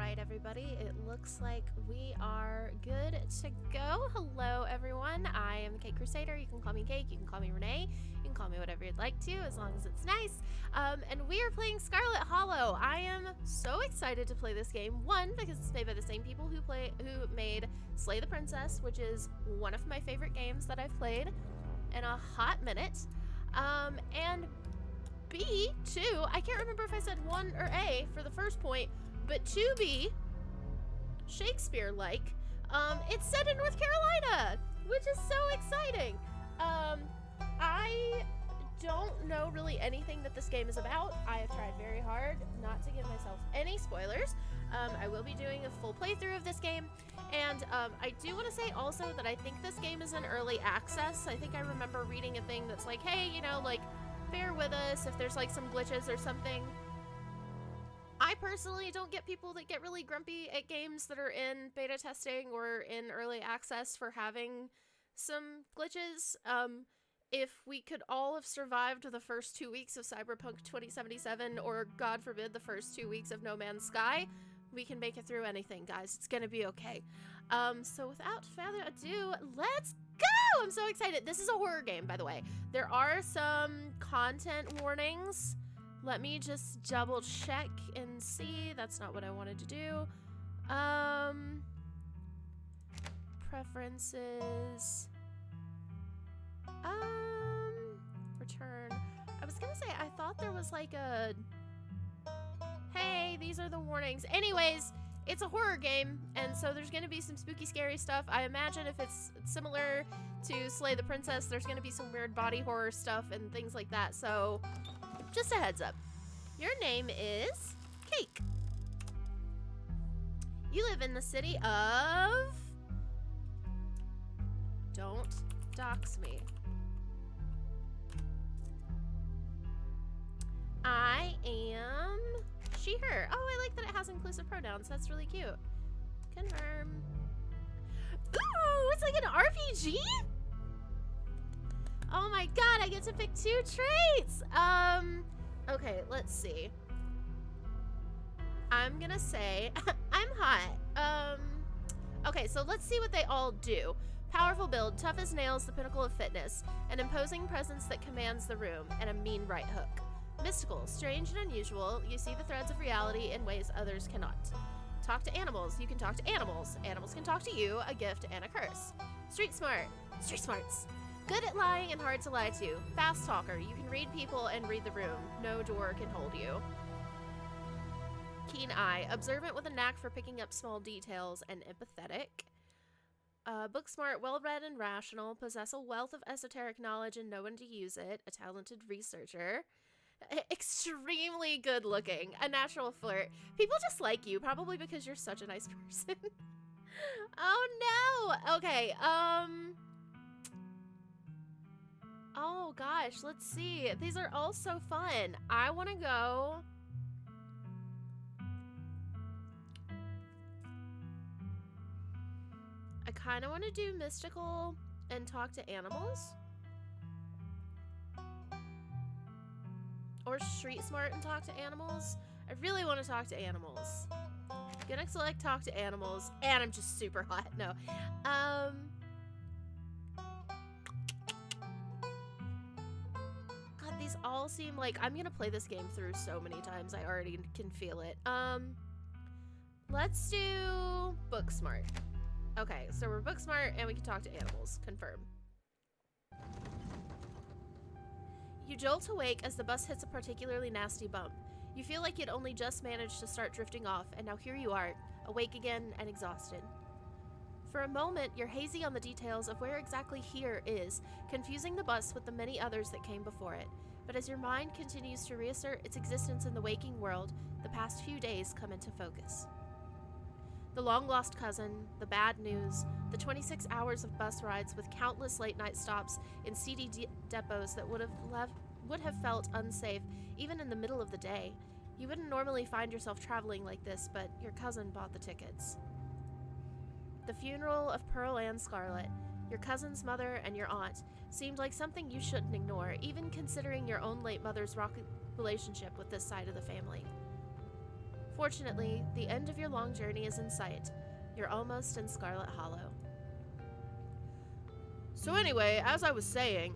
right, everybody. It looks like we are good to go. Hello, everyone. I am the Cake Crusader. You can call me Cake. You can call me Renee. You can call me whatever you'd like to, as long as it's nice. And we are playing Scarlet Hollow. I am so excited to play this game. One, because it's made by the same people who made Slay the Princess, which is one of my favorite games that I've played in a hot minute. And B, two, I can't remember if I said 1 or A for the first point, but 2B, Shakespeare-like, it's set in North Carolina, which is so exciting. I don't know really anything that this game is about. I have tried very hard not to give myself any spoilers. I will be doing a full playthrough of this game, and I do want to say also that I think this game is in early access. I think I remember reading a thing that's like, hey, you know, like, bear with us if there's like some glitches or something. I personally don't get people that get really grumpy at games that are in beta testing or in early access for having some glitches. If we could all have survived the first 2 weeks of Cyberpunk 2077, or God forbid, the first 2 weeks of No Man's Sky, we can make it through anything, guys. It's gonna be okay. So without further ado, let's go! I'm so excited. This is a horror game, by the way. There are some content warnings. Let me just double check and see. That's not what I wanted to do. Preferences. Return. I was gonna say, I thought there was like a, hey, these are the warnings. Anyways, it's a horror game, and so there's gonna be some spooky, scary stuff. I imagine if it's similar to Slay the Princess, there's gonna be some weird body horror stuff and things like that, so just a heads up. Your name is Cake. You live in the city of... Don't dox me. I am she, her. Oh, I like that it has inclusive pronouns. That's really cute. Confirm. Ooh, it's like an RPG? Oh my god, I get to pick 2 traits. Okay, let's see. I'm gonna say I'm hot. Okay, so let's see what they all do. Powerful build, tough as nails, the pinnacle of fitness, an imposing presence that commands the room, and a mean right hook. Mystical, strange and unusual, you see the threads of reality in ways others cannot. Talk to animals, you can talk to animals. Animals can talk to you, a gift and a curse. Street smart, street smarts. Good at lying and hard to lie to. Fast talker, you can read people and read the room. No door can hold you. Keen eye, observant with a knack for picking up small details, and empathetic. Book smart, well-read and rational, possess a wealth of esoteric knowledge and know when to use it. A talented researcher. Extremely good looking, a natural flirt. People just like you, probably because you're such a nice person. Oh no! Okay, oh gosh, let's see. These are all so fun. I wanna go... I kinda wanna do mystical and talk to animals. Or street smart and talk to animals. I really want to talk to animals. Gonna select talk to animals, and I'm just super hot. No. God, these all seem like I'm gonna play this game through so many times. I already can feel it. Let's do book smart. Okay, so we're book smart and we can talk to animals. Confirm. You jolt awake as the bus hits a particularly nasty bump. You feel like you'd only just managed to start drifting off, and now here you are, awake again and exhausted. For a moment, you're hazy on the details of where exactly here is, confusing the bus with the many others that came before it. But as your mind continues to reassert its existence in the waking world, the past few days come into focus. The long-lost cousin, the bad news, the 26 hours of bus rides with countless late-night stops in seedy depots that would have felt unsafe even in the middle of the day. You wouldn't normally find yourself traveling like this, but your cousin bought the tickets. The funeral of Pearl and Scarlet, your cousin's mother and your aunt, seemed like something you shouldn't ignore, even considering your own late mother's rocky relationship with this side of the family. Fortunately, the end of your long journey is in sight. You're almost in Scarlet Hollow. So anyway, as I was saying...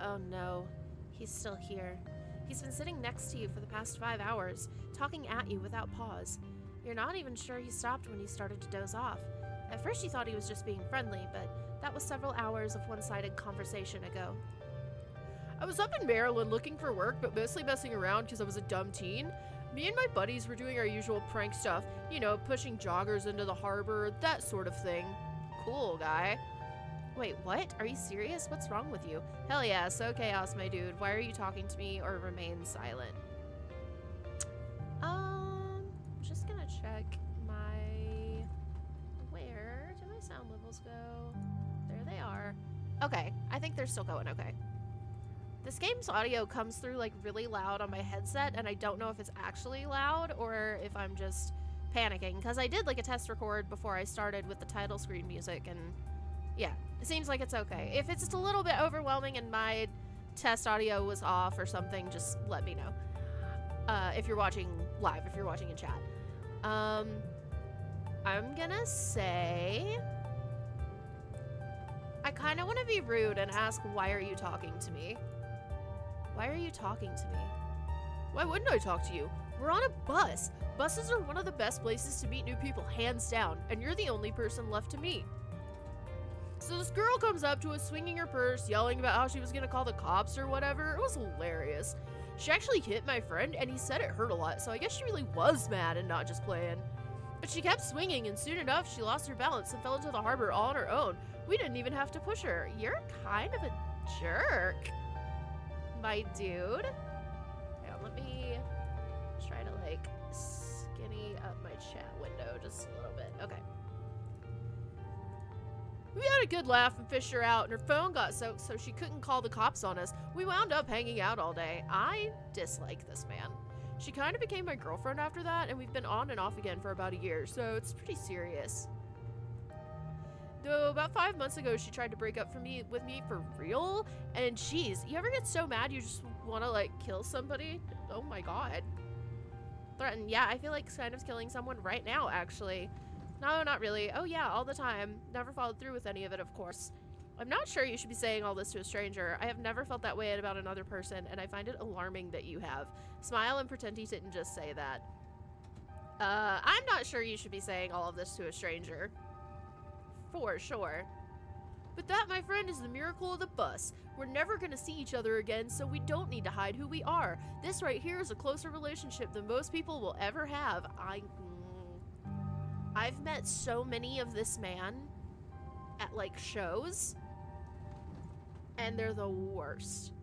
Oh no, he's still here. He's been sitting next to you for the past 5 hours, talking at you without pause. You're not even sure he stopped when he started to doze off. At first you thought he was just being friendly, but that was several hours of one-sided conversation ago. I was up in Maryland looking for work, but mostly messing around because I was a dumb teen. Me and my buddies were doing our usual prank stuff, you know, pushing joggers into the harbor, that sort of thing. Cool, guy. Wait, what? Are you serious? What's wrong with you? Hell yeah, so chaos, my dude. Why are you talking to me or remain silent? Just gonna check my... Where do my sound levels go? There they are. Okay, I think they're still going okay. This game's audio comes through like really loud on my headset, and I don't know if it's actually loud or if I'm just panicking, because I did like a test record before I started with the title screen music, and yeah, it seems like it's okay. If it's just a little bit overwhelming and my test audio was off or something, just let me know. If you're watching live, if you're watching in chat. I'm gonna say... I kind of want to be rude and ask, why are you talking to me? Why are you talking to me? Why wouldn't I talk to you? We're on a bus. Buses are one of the best places to meet new people, hands down, and you're the only person left to meet. So this girl comes up to us swinging her purse, yelling about how she was gonna call the cops or whatever. It was hilarious. She actually hit my friend, and he said it hurt a lot, so I guess she really was mad and not just playing. But she kept swinging, and soon enough, she lost her balance and fell into the harbor all on her own. We didn't even have to push her. You're kind of a jerk, my dude. Yeah, let me try to, like, skinny up my chat window just a little bit. Okay. We had a good laugh and fished her out, and her phone got soaked so she couldn't call the cops on us. We wound up hanging out all day. I dislike this man. She kind of became my girlfriend after that, and we've been on and off again for about a year, so it's pretty serious. Though about 5 months ago, she tried to break up with me for real, and jeez, you ever get so mad you just want to, like, kill somebody? Oh my god. Threaten. Yeah, I feel like kind of killing someone right now, actually. No, not really. Oh yeah, all the time. Never followed through with any of it, of course. I'm not sure you should be saying all this to a stranger. I have never felt that way about another person, and I find it alarming that you have. Smile and pretend he didn't just say that. I'm not sure you should be saying all of this to a stranger. For sure. But that, my friend, is the miracle of the bus. We're never gonna see each other again, so we don't need to hide who we are. This right here is a closer relationship than most people will ever have. I've met so many of this man at, like, shows, and they're the worst.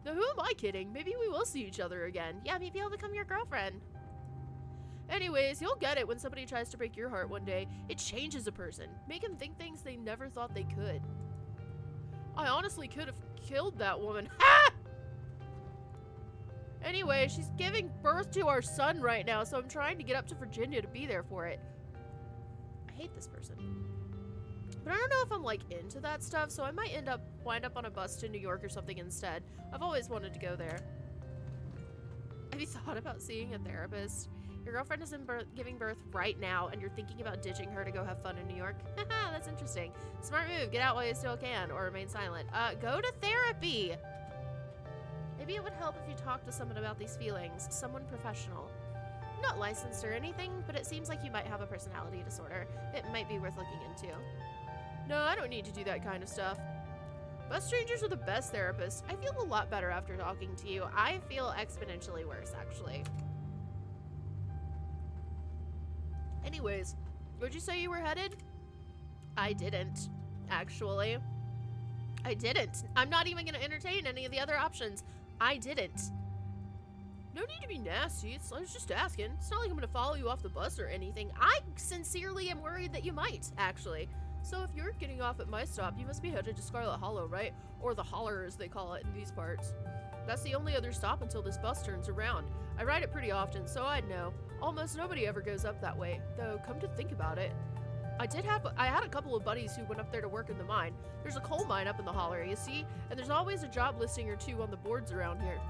Now, who am I kidding? Maybe we will see each other again. Yeah, maybe I'll become your girlfriend. Anyways, you'll get it when somebody tries to break your heart one day. It changes a person. Make them think things they never thought they could. I honestly could have killed that woman. Ha! Anyway, she's giving birth to our son right now, so I'm trying to get up to Virginia to be there for it. I hate this person. But I don't know if I'm, like, into that stuff, so I might wind up on a bus to New York or something instead. I've always wanted to go there. Have you thought about seeing a therapist? Your girlfriend is giving birth right now, and you're thinking about ditching her to go have fun in New York? Haha, that's interesting. Smart move. Get out while you still can, or remain silent. Go to therapy! Maybe it would help if you talked to someone about these feelings. Someone professional. Not licensed or anything, but it seems like you might have a personality disorder. It might be worth looking into. No, I don't need to do that kind of stuff. Bus strangers are the best therapists. I feel a lot better after talking to you. I feel exponentially worse, actually. Anyways, where'd you say you were headed? I didn't, actually. I didn't. I'm not even gonna entertain any of the other options. I didn't. No need to be nasty. I was just asking. It's not like I'm gonna follow you off the bus or anything. I sincerely am worried that you might, actually. So if you're getting off at my stop, you must be headed to Scarlet Hollow, right? Or the Holler, as they call it in these parts. That's the only other stop until this bus turns around. I ride it pretty often, so I'd know. Almost nobody ever goes up that way, though come to think about it. I had a couple of buddies who went up there to work in the mine. There's a coal mine up in the Holler, you see? And there's always a job listing or two on the boards around here.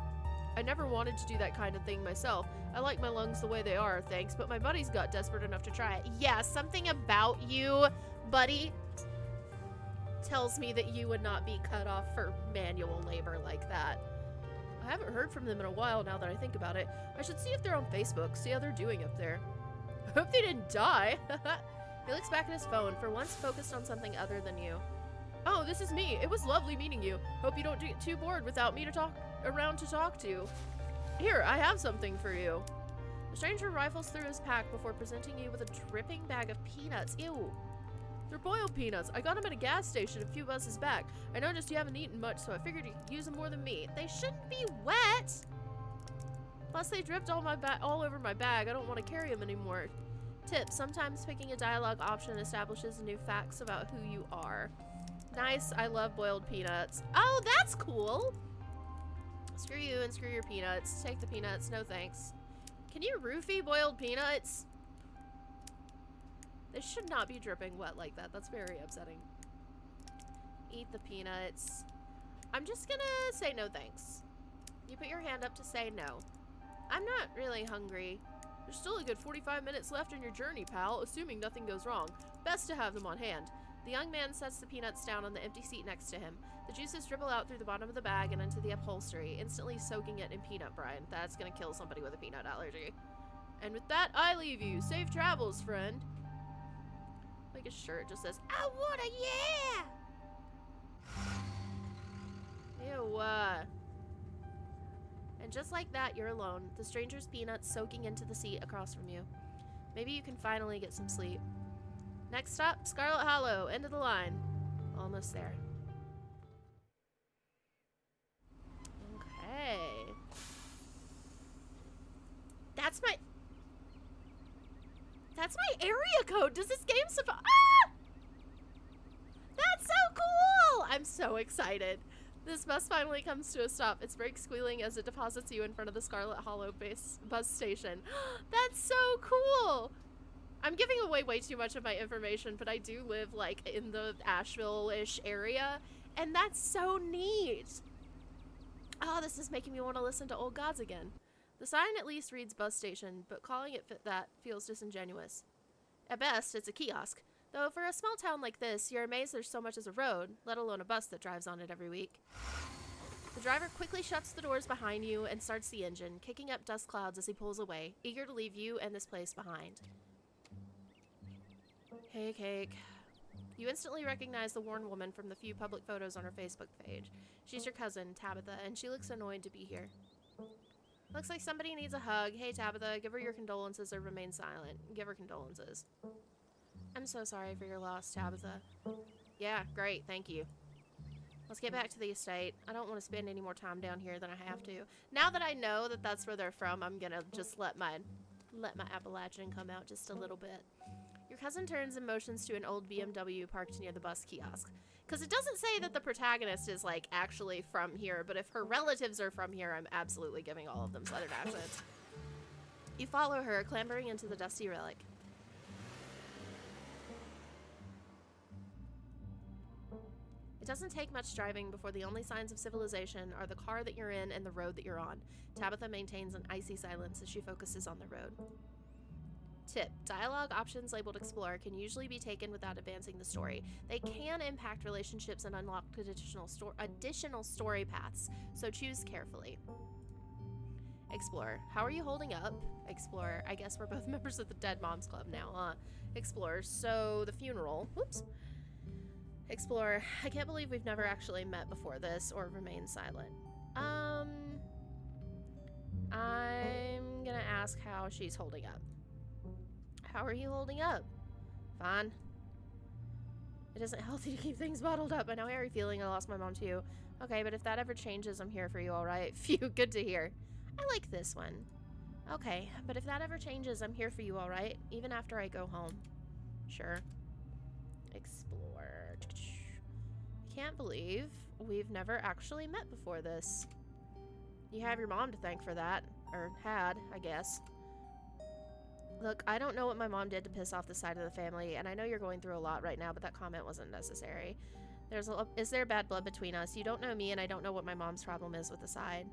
I never wanted to do that kind of thing myself. I like my lungs the way they are, thanks, but my buddies got desperate enough to try it. Yeah, something about you, buddy, tells me that you would not be cut off for manual labor like that. I haven't heard from them in a while now that I think about it. I should see if they're on Facebook, see how they're doing up there. I hope they didn't die. He looks back at his phone, for once focused on something other than you. Oh, this is me. It was lovely meeting you. Hope you don't get too bored without me to talk to. Here, I have something for you. The stranger rifles through his pack before presenting you with a dripping bag of peanuts. Ew. They're boiled peanuts. I got them at a gas station a few buses back. I noticed you haven't eaten much, so I figured you'd use them more than me. They shouldn't be wet. Plus, they dripped all over my bag. I don't want to carry them anymore. Tip, sometimes picking a dialogue option establishes new facts about who you are. Nice, I love boiled peanuts. Oh, that's cool. Screw you and screw your peanuts. Take the peanuts, no thanks. Can you roofie boiled peanuts? They should not be dripping wet like that. That's very upsetting. Eat the peanuts. I'm just gonna say no thanks. You put your hand up to say no. I'm not really hungry. There's still a good 45 minutes left in your journey, pal, assuming nothing goes wrong. Best to have them on hand. The young man sets the peanuts down on the empty seat next to him. The juices dribble out through the bottom of the bag and into the upholstery, instantly soaking it in peanut brine. That's gonna kill somebody with a peanut allergy. And with that, I leave you. Safe travels, friend. Like his shirt just says, I want a yeah! Ew, And just like that, you're alone. The stranger's peanuts soaking into the seat across from you. Maybe you can finally get some sleep. Next stop, Scarlet Hollow. End of the line. Almost there. Okay. That's my area code. Does this game Ah! That's so cool! I'm so excited. This bus finally comes to a stop, its brakes squealing as it deposits you in front of the Scarlet Hollow bus station. That's so cool! I'm giving away way too much of my information, but I do live, like, in the Asheville-ish area, and that's so neat! Oh, this is making me want to listen to Old Gods again. The sign at least reads bus station, but calling it that feels disingenuous. At best, it's a kiosk. Though for a small town like this, you're amazed there's so much as a road, let alone a bus that drives on it every week. The driver quickly shuts the doors behind you and starts the engine, kicking up dust clouds as he pulls away, eager to leave you and this place behind. Hey, Cake. You instantly recognize the worn woman from the few public photos on her Facebook page. She's your cousin, Tabitha, and she looks annoyed to be here. Looks like somebody needs a hug. Hey, Tabitha, give her your condolences or remain silent. Give her condolences. I'm so sorry for your loss, Tabitha. Yeah, great, thank you. Let's get back to the estate. I don't want to spend any more time down here than I have to. Now that I know that that's where they're from, I'm gonna just let my Applachian come out just a little bit. Your cousin turns and motions to an old BMW parked near the bus kiosk. Because it doesn't say that the protagonist is, like, actually from here, but if her relatives are from here, I'm absolutely giving all of them Southern accents. You follow her, clambering into the dusty relic. It doesn't take much driving before the only signs of civilization are the car that you're in and the road that you're on. Tabitha maintains an icy silence as she focuses on the road. Tip, dialogue options labeled Explore can usually be taken without advancing the story. They can impact relationships and unlock additional story paths, so choose carefully. Explore, how are you holding up? Explore, I guess we're both members of the Dead Moms Club now, huh? Explore, so the funeral, whoops. Explore, I can't believe we've never actually met before this, or remain silent. I'm gonna ask how she's holding up. How are you holding up? Fine. It isn't healthy to keep things bottled up. I know how you're feeling. I lost my mom too. Okay, but if that ever changes, I'm here for you, alright? Phew, good to hear. I like this one. Okay, but if that ever changes, I'm here for you, alright? Even after I go home. Sure. Explore. I can't believe we've never actually met before this. You have your mom to thank for that. Or had, I guess. Look, I don't know what my mom did to piss off this side of the family, and I know you're going through a lot right now, but that comment wasn't necessary. Is there bad blood between us? You don't know me, and I don't know what my mom's problem is with the side.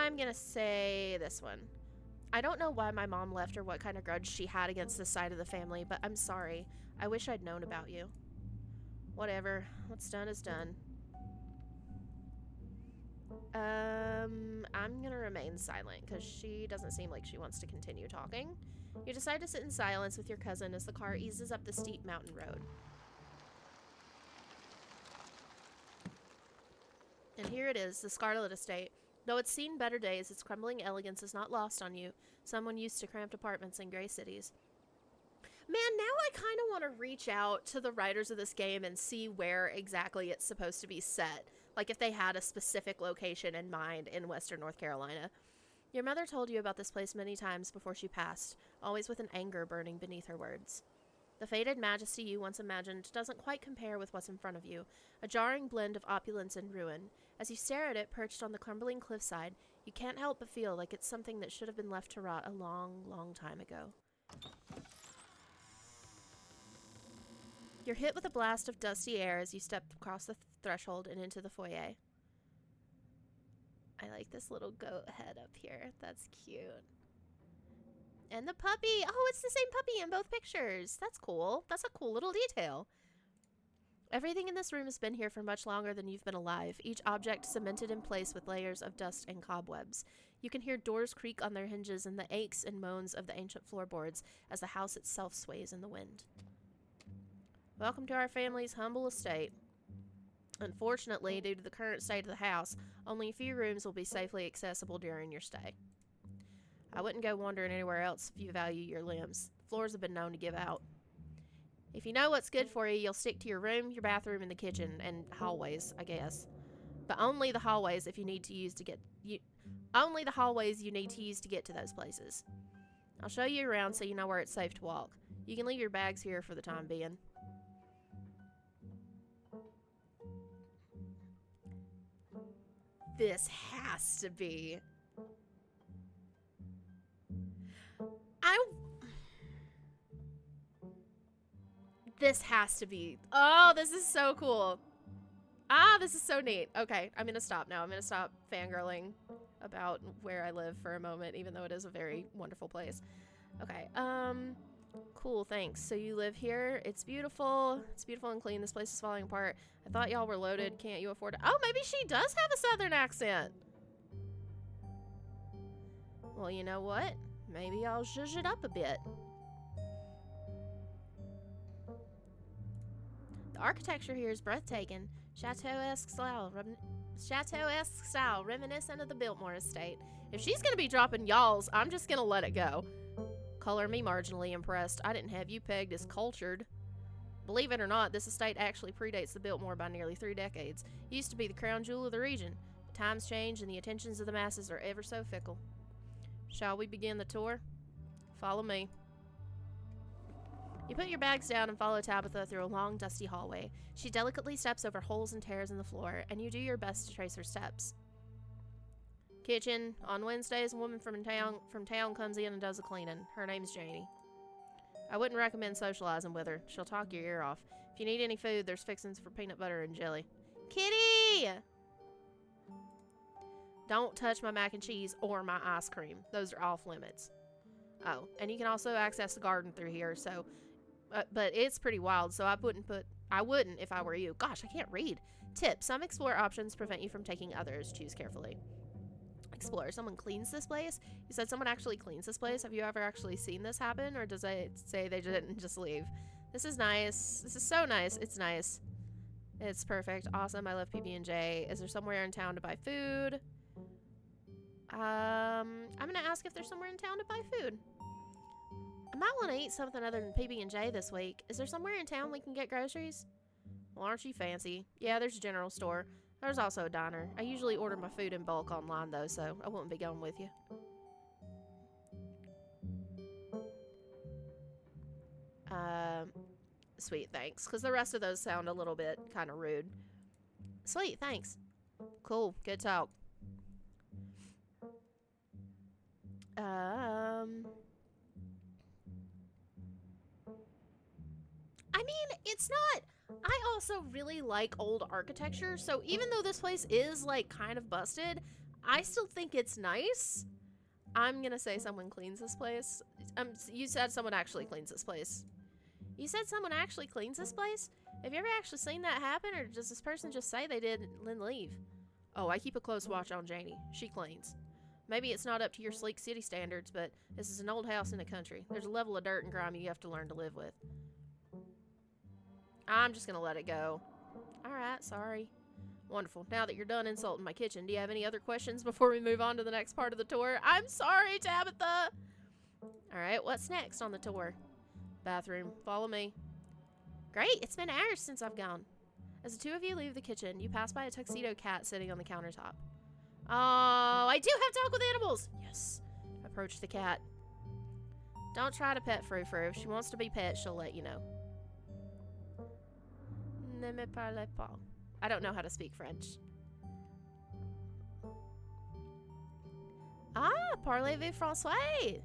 I'm gonna say this one. I don't know why my mom left or what kind of grudge she had against this side of the family, but I'm sorry. I wish I'd known about you. Whatever. What's done is done. I'm gonna remain silent because she doesn't seem like she wants to continue talking. You decide to sit in silence with your cousin as the car eases up the steep mountain road. And here it is, the Scarlet estate. Though it's seen better days, its crumbling elegance is not lost on you, someone used to cramped apartments in gray cities. Man, now I kind of want to reach out to the writers of this game and see where exactly it's supposed to be set. Like if they had a specific location in mind in Western North Carolina. Your mother told you about this place many times before she passed, always with an anger burning beneath her words. The faded majesty you once imagined doesn't quite compare with what's in front of you, a jarring blend of opulence and ruin. As you stare at it perched on the crumbling cliffside, you can't help but feel like it's something that should have been left to rot a long, long time ago. You're hit with a blast of dusty air as you step across the threshold and into the foyer. I like this little goat head up here. That's cute. And the puppy! Oh, it's the same puppy in both pictures. That's cool. That's a cool little detail. Everything in this room has been here for much longer than you've been alive, each object cemented in place with layers of dust and cobwebs. You can hear doors creak on their hinges and the aches and moans of the ancient floorboards as the house itself sways in the wind. Welcome to our family's humble estate. Unfortunately, due to the current state of the house, only a few rooms will be safely accessible during your stay. I wouldn't go wandering anywhere else if you value your limbs. The floors have been known to give out. If you know what's good for you, you'll stick to your room, your bathroom, and the kitchen, and hallways, I guess. But only the hallways if you need to use to get only the hallways you need to use to get to those places. I'll show you around so you know where it's safe to walk. You can leave your bags here for the time being. This has to be... This has to be... Oh, this is so cool. Ah, this is so neat. Okay, I'm gonna stop now. I'm gonna stop fangirling about where I live for a moment, even though it is a very wonderful place. Okay, cool, thanks. So you live here. It's beautiful. It's beautiful and clean. This place is falling apart. I thought y'all were loaded. Can't you afford it? Oh, maybe she does have a southern accent. Well, you know what? Maybe I'll zhuzh it up a bit. The architecture here is breathtaking. Chateau-esque style reminiscent of the Biltmore estate. If she's gonna be dropping y'alls, I'm just gonna let it go. Color me marginally impressed. I didn't have you pegged as cultured. Believe it or not, this estate actually predates the Biltmore by nearly 3 decades. It used to be the crown jewel of the region. But times change and the attentions of the masses are ever so fickle. Shall we begin the tour? Follow me. You put your bags down and follow Tabitha through a long, dusty hallway. She delicately steps over holes and tears in the floor, and you do your best to trace her steps. Kitchen. On Wednesdays, a woman from town comes in and does the cleaning. Her name's Janie. I wouldn't recommend socializing with her. She'll talk your ear off. If you need any food, there's fixings for peanut butter and jelly. Kitty! Don't touch my mac and cheese or my ice cream. Those are off limits. Oh, and you can also access the garden through here, so... but it's pretty wild, so I wouldn't if I were you. Gosh, I can't read. Tip: some explore options prevent you from taking others. Choose carefully. Explore. Someone cleans this place? You said someone actually cleans this place? Have you ever actually seen this happen, or does it say they didn't just leave? This is nice. This is so nice. It's nice. It's perfect. Awesome. I love PB&J. Is there somewhere in town to buy food? I'm gonna ask if there's somewhere in town to buy food. I might want to eat something other than PB&J this week. Is there somewhere in town we can get groceries? Well, aren't you fancy? Yeah, there's a general store. There's also a diner. I usually order my food in bulk online, though, so I wouldn't be going with you. Sweet, thanks. Because the rest of those sound a little bit kind of rude. Sweet, thanks. Cool, good talk. I mean, it's not... I also really like old architecture, so even though this place is, like, kind of busted, I still think it's nice. I'm gonna say someone cleans this place. You said someone actually cleans this place. You said someone actually cleans this place? Have you ever actually seen that happen, or does this person just say they did and then leave? Oh, I keep a close watch on Janie. She cleans. Maybe it's not up to your sleek city standards, but this is an old house in the country. There's a level of dirt and grime you have to learn to live with. I'm just gonna let it go. Alright, sorry. Wonderful. Now that you're done insulting my kitchen, do you have any other questions before we move on to the next part of the tour? I'm sorry, Tabitha! Alright, what's next on the tour? Bathroom. Follow me. Great, it's been hours since I've gone. As the two of you leave the kitchen, you pass by a tuxedo cat sitting on the countertop. Oh, I do have talk with animals! Yes. Approach the cat. Don't try to pet Frou Frou. If she wants to be pet, she'll let you know. Ne me parlez pas. I don't know how to speak French. Ah, parlez-vous français?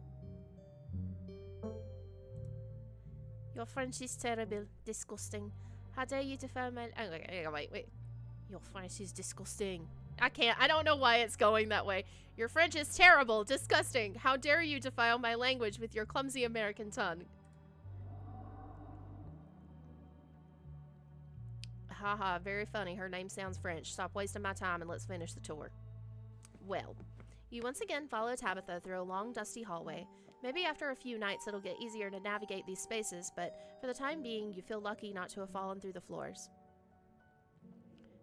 Your French is terrible, disgusting. How dare you defy my... Oh, wait. Your French is disgusting. I don't know why it's going that way. Your French is terrible, disgusting. How dare you defile my language with your clumsy American tongue? Haha, very funny. Her name sounds French. Stop wasting my time and let's finish the tour. Well, you once again follow Tabitha through a long, dusty hallway. Maybe after a few nights it'll get easier to navigate these spaces, but for the time being, you feel lucky not to have fallen through the floors.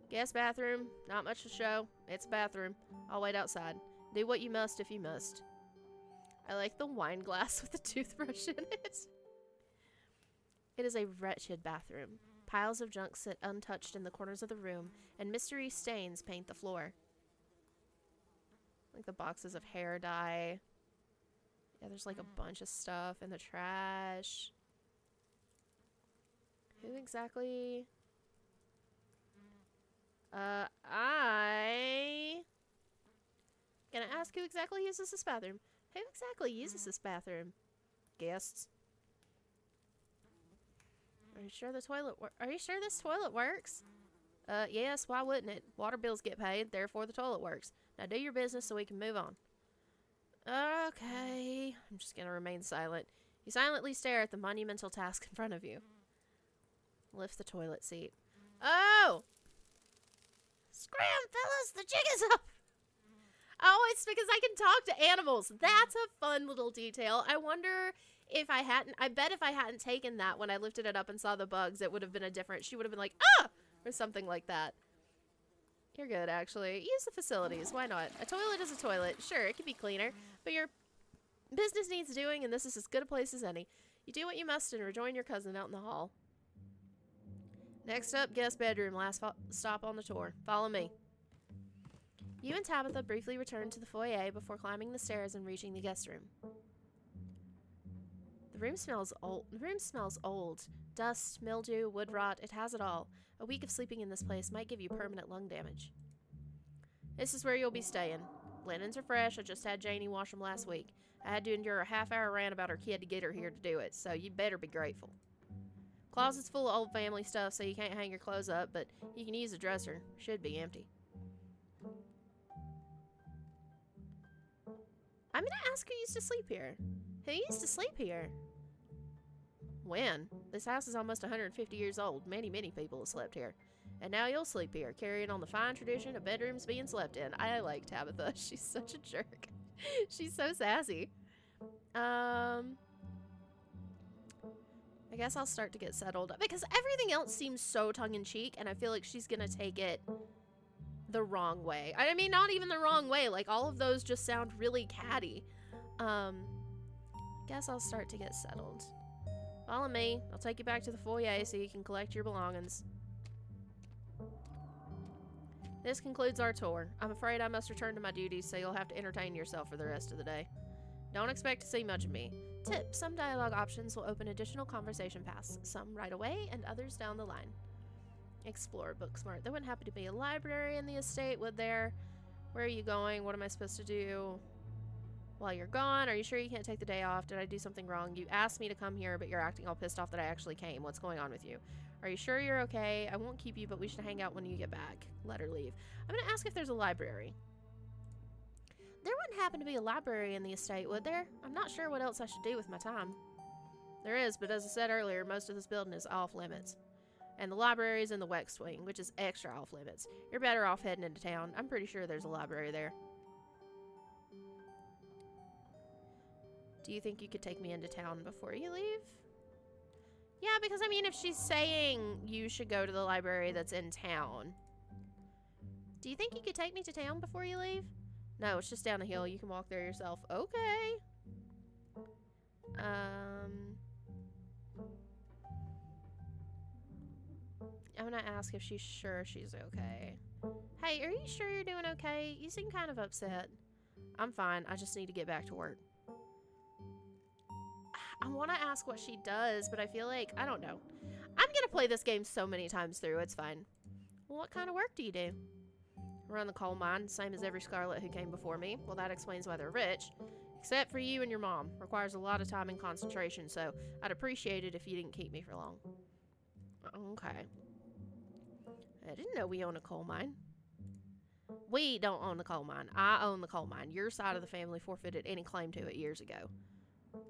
Guest bathroom. Not much to show. It's a bathroom. I'll wait outside. Do what you must if you must. I like the wine glass with the toothbrush in it. It is a wretched bathroom. Piles of junk sit untouched in the corners of the room, and mystery stains paint the floor. Like the boxes of hair dye. Yeah, there's like a bunch of stuff in the trash. Who exactly... Gonna ask who exactly uses this bathroom. Who exactly uses this bathroom? Guests. Are you sure the toilet Are you sure this toilet works? Yes, why wouldn't it? Water bills get paid, therefore the toilet works. Now do your business so we can move on. Okay. I'm just gonna remain silent. You silently stare at the monumental task in front of you. Lift the toilet seat. Oh! Scram, fellas, the jig is up! Oh, it's because I can talk to animals. That's a fun little detail. I wonder if I bet if I hadn't taken that when I lifted it up and saw the bugs, it would have been a different, she would have been like, ah! Or something like that. You're good, actually. Use the facilities. Why not? A toilet is a toilet. Sure, it could be cleaner, but your business needs doing, and this is as good a place as any. You do what you must and rejoin your cousin out in the hall. Next up, guest bedroom. Last stop on the tour. Follow me. You and Tabitha briefly return to the foyer before climbing the stairs and reaching the guest room. The room smells old. Dust, mildew, wood rot, it has it all. A week of sleeping in this place might give you permanent lung damage. This is where you'll be staying. Linens are fresh. I just had Janie wash them last week. I had to endure a half-hour rant about her kid to get her here to do it, so you better be grateful. Closet's full of old family stuff, so you can't hang your clothes up, but you can use the dresser. Should be empty. I'm gonna ask who used to sleep here. Who used to sleep here? When? This house is almost 150 years old. Many, many people have slept here. And now you'll sleep here, carrying on the fine tradition of bedrooms being slept in. I like Tabitha. She's such a jerk. She's so sassy. I guess I'll start to get settled. Because everything else seems so tongue-in-cheek, and I feel like she's gonna take it the wrong way. I mean, not even the wrong way. Like, all of those just sound really catty. Guess I'll start to get settled. Follow me. I'll take you back to the foyer so you can collect your belongings. This concludes our tour. I'm afraid I must return to my duties, so you'll have to entertain yourself for the rest of the day. Don't expect to see much of me. Tip, some dialogue options will open additional conversation paths, some right away and others down the line. Explore, Booksmart. There wouldn't happen to be a library in the estate, would there? Where are you going? What am I supposed to do while you're gone? Are you sure you can't take the day off? Did I do something wrong? You asked me to come here, but you're acting all pissed off that I actually came. What's going on with you? Are you sure you're okay? I won't keep you, but we should hang out when you get back. Let her leave. I'm gonna ask if there's a library. There wouldn't happen to be a library in the estate, would there? I'm not sure what else I should do with my time. There is, but as I said earlier, most of this building is off limits. And the library is in the West Wing, which is extra off limits. You're better off heading into town. I'm pretty sure there's a library there. Do you think you could take me into town before you leave? Yeah, because I mean, if she's saying you should go to the library that's in town. Do you think you could take me to town before you leave? No, it's just down the hill. You can walk there yourself. Okay. I'm gonna ask if she's sure she's okay. Hey, are you sure you're doing okay? You seem kind of upset. I'm fine. I just need to get back to work. I want to ask what she does, but I feel like, I don't know. I'm going to play this game so many times through. It's fine. Well, what kind of work do you do? Run the coal mine, same as every Scarlet who came before me. Well, that explains why they're rich. Except for you and your mom. Requires a lot of time and concentration, so I'd appreciate it if you didn't keep me for long. Okay. I didn't know we own a coal mine. We don't own the coal mine. I own the coal mine. Your side of the family forfeited any claim to it years ago.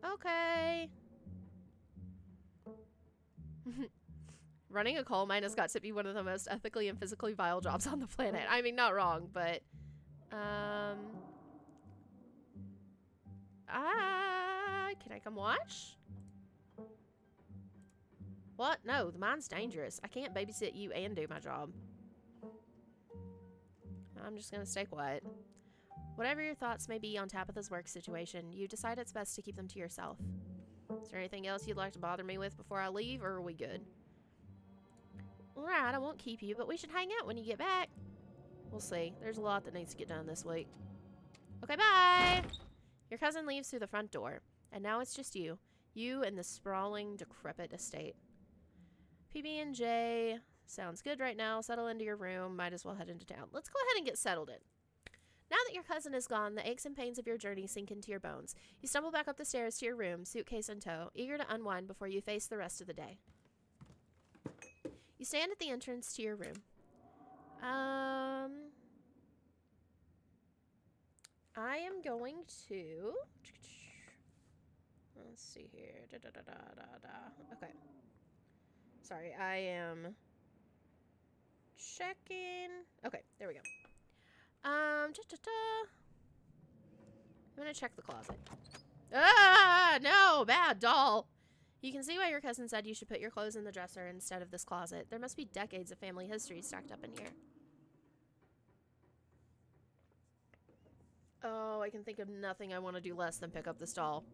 Okay. Running a coal mine has got to be one of the most ethically and physically vile jobs on the planet. I mean, not wrong, but can I come watch? What? No, the mine's dangerous. I can't babysit you and do my job. I'm just gonna stay quiet. Whatever your thoughts may be on Tabitha's work situation, you decide it's best to keep them to yourself. Is there anything else you'd like to bother me with before I leave, or are we good? Alright, I won't keep you, but we should hang out when you get back. We'll see. There's a lot that needs to get done this week. Okay, bye! Your cousin leaves through the front door, and now it's just you. You and the sprawling, decrepit estate. PB&J sounds good right now. Settle into your room. Might as well head into town. Let's go ahead and get settled in. Now that your cousin is gone, the aches and pains of your journey sink into your bones. You stumble back up the stairs to your room, suitcase in tow, eager to unwind before you face the rest of the day. You stand at the entrance to your room. I am going to... Let's see here. Okay. Sorry, I am checking. Okay, there we go. I'm gonna check the closet. Ah, no, bad doll. You can see why your cousin said you should put your clothes in the dresser instead of this closet. There must be decades of family history stacked up in here. Oh, I can think of nothing I want to do less than pick up this doll.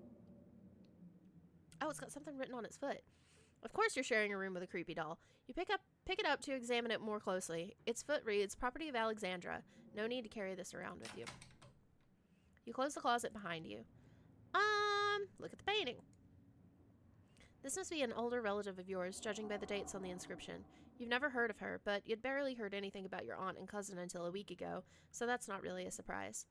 Oh, it's got something written on its foot. Of course you're sharing a room with a creepy doll. You pick it up to examine it more closely. Its foot reads, "Property of Alexandra. No need to carry this around with you." You close the closet behind you. Look at the painting. This must be an older relative of yours, judging by the dates on the inscription. You've never heard of her, but you'd barely heard anything about your aunt and cousin until a week ago, so that's not really a surprise.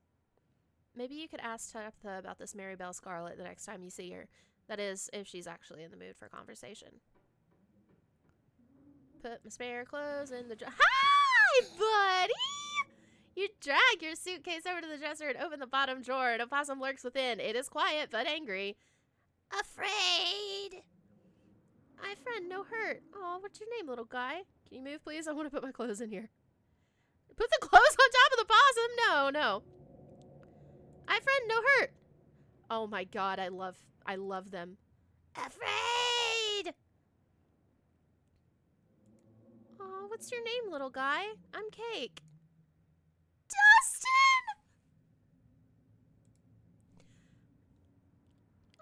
Maybe you could ask Tabitha about this Mary Belle Scarlet the next time you see her. That is, if she's actually in the mood for conversation. Put my spare clothes in the Hi, buddy! You drag your suitcase over to the dresser and open the bottom drawer. An opossum lurks within. It is quiet, but angry. Afraid! Hi, friend, no hurt. Oh, what's your name, little guy? Can you move, please? I want to put my clothes in here. Put the clothes on top of the possum? No. Hi, friend, no hurt. Oh my god, I love them. Afraid! Oh, what's your name, little guy? I'm Cake. Dustin!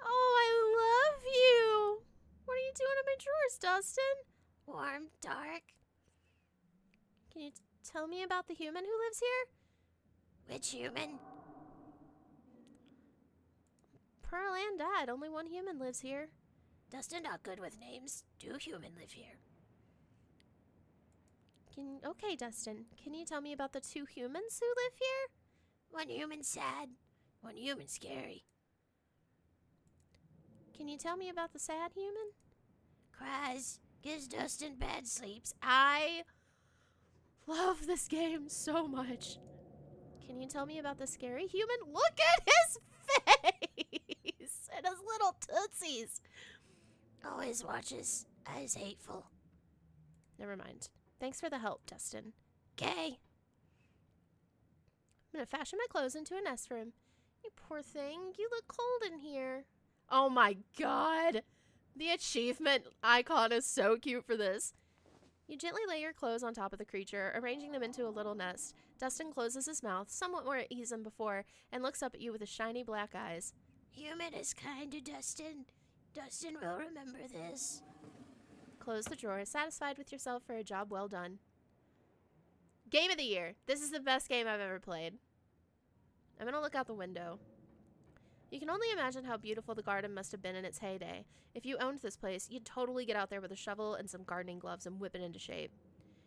Oh, I love you. What are you doing in my drawers, Dustin? Warm, dark. Can you tell me about the human who lives here? Which human? Pearl Ann died. Only one human lives here. Dustin not good with names. Do human live here? Okay, Dustin. Can you tell me about the two humans who live here? One human sad. One human scary. Can you tell me about the sad human? Cries. Gives Dustin bad sleeps. I love this game so much. Can you tell me about the scary human? Look at his face and his little tootsies. Always watches as hateful. Never mind. Thanks for the help, Dustin. Okay. I'm gonna fashion my clothes into a nest for him. You poor thing. You look cold in here. Oh my god. The achievement icon is so cute for this. You gently lay your clothes on top of the creature, arranging them into a little nest. Dustin closes his mouth, somewhat more at ease than before, and looks up at you with his shiny black eyes. Human is kind to Dustin. Dustin will remember this. Close the drawer, satisfied with yourself for a job well done. Game of the year. This is the best game I've ever played. I'm gonna look out the window. You can only imagine how beautiful the garden must have been in its heyday. If you owned this place, you'd totally get out there with a shovel and some gardening gloves and whip it into shape.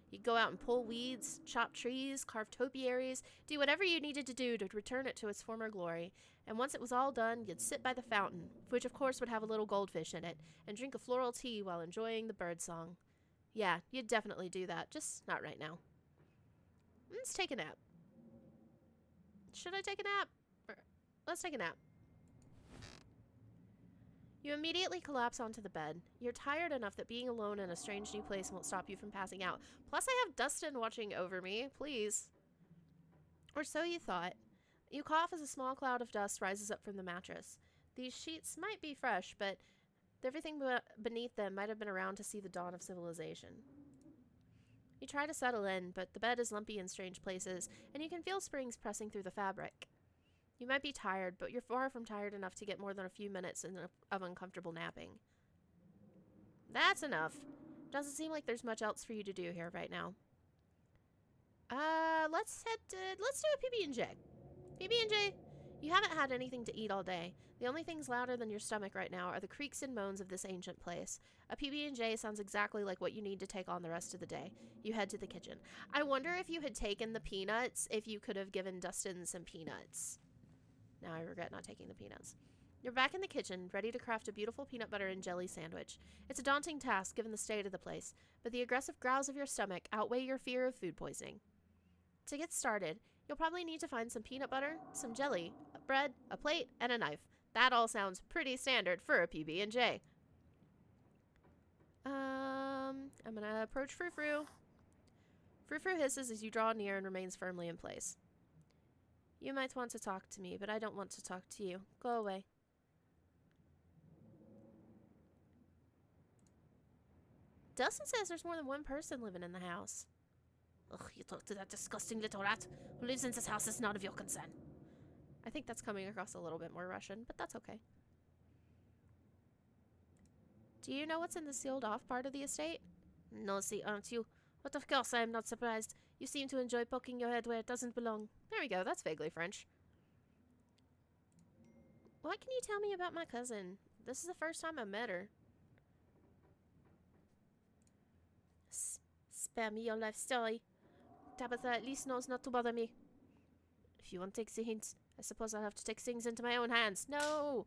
You'd go out and pull weeds, chop trees, carve topiaries, do whatever you needed to do to return it to its former glory. And once it was all done, you'd sit by the fountain, which of course would have a little goldfish in it, and drink a floral tea while enjoying the birdsong. Yeah, you'd definitely do that, just not right now. Let's take a nap. Should I take a nap? Let's take a nap. You immediately collapse onto the bed. You're tired enough that being alone in a strange new place won't stop you from passing out. Plus, I have Dustin watching over me. Please. Or so you thought. You cough as a small cloud of dust rises up from the mattress. These sheets might be fresh, but everything beneath them might have been around to see the dawn of civilization. You try to settle in, but the bed is lumpy in strange places, and you can feel springs pressing through the fabric. You might be tired, but you're far from tired enough to get more than a few minutes of uncomfortable napping. That's enough. Doesn't seem like there's much else for you to do here right now. Let's do a PB&J. PB&J, you haven't had anything to eat all day. The only things louder than your stomach right now are the creaks and moans of this ancient place. A PB&J sounds exactly like what you need to take on the rest of the day. You head to the kitchen. I wonder if you had taken the peanuts, if you could have given Dustin some peanuts. Now I regret not taking the peanuts. You're back in the kitchen, ready to craft a beautiful peanut butter and jelly sandwich. It's a daunting task given the state of the place, but the aggressive growls of your stomach outweigh your fear of food poisoning. To get started, you'll probably need to find some peanut butter, some jelly, bread, a plate, and a knife. That all sounds pretty standard for a PB&J. I'm gonna approach Frou-Frou. Frou-Frou hisses as you draw near and remains firmly in place. You might want to talk to me, but I don't want to talk to you. Go away. Dustin says there's more than one person living in the house. Ugh, you talk to that disgusting little rat who lives in this house is none of your concern. I think that's coming across a little bit more Russian, but that's okay. Do you know what's in the sealed off part of the estate? Nosy, aren't you? But of course I am not surprised. You seem to enjoy poking your head where it doesn't belong. There we go, that's vaguely French. What can you tell me about my cousin? This is the first time I met her. Spare me your life story. Tabitha at least knows not to bother me. If you won't take the hint, I suppose I'll have to take things into my own hands. No!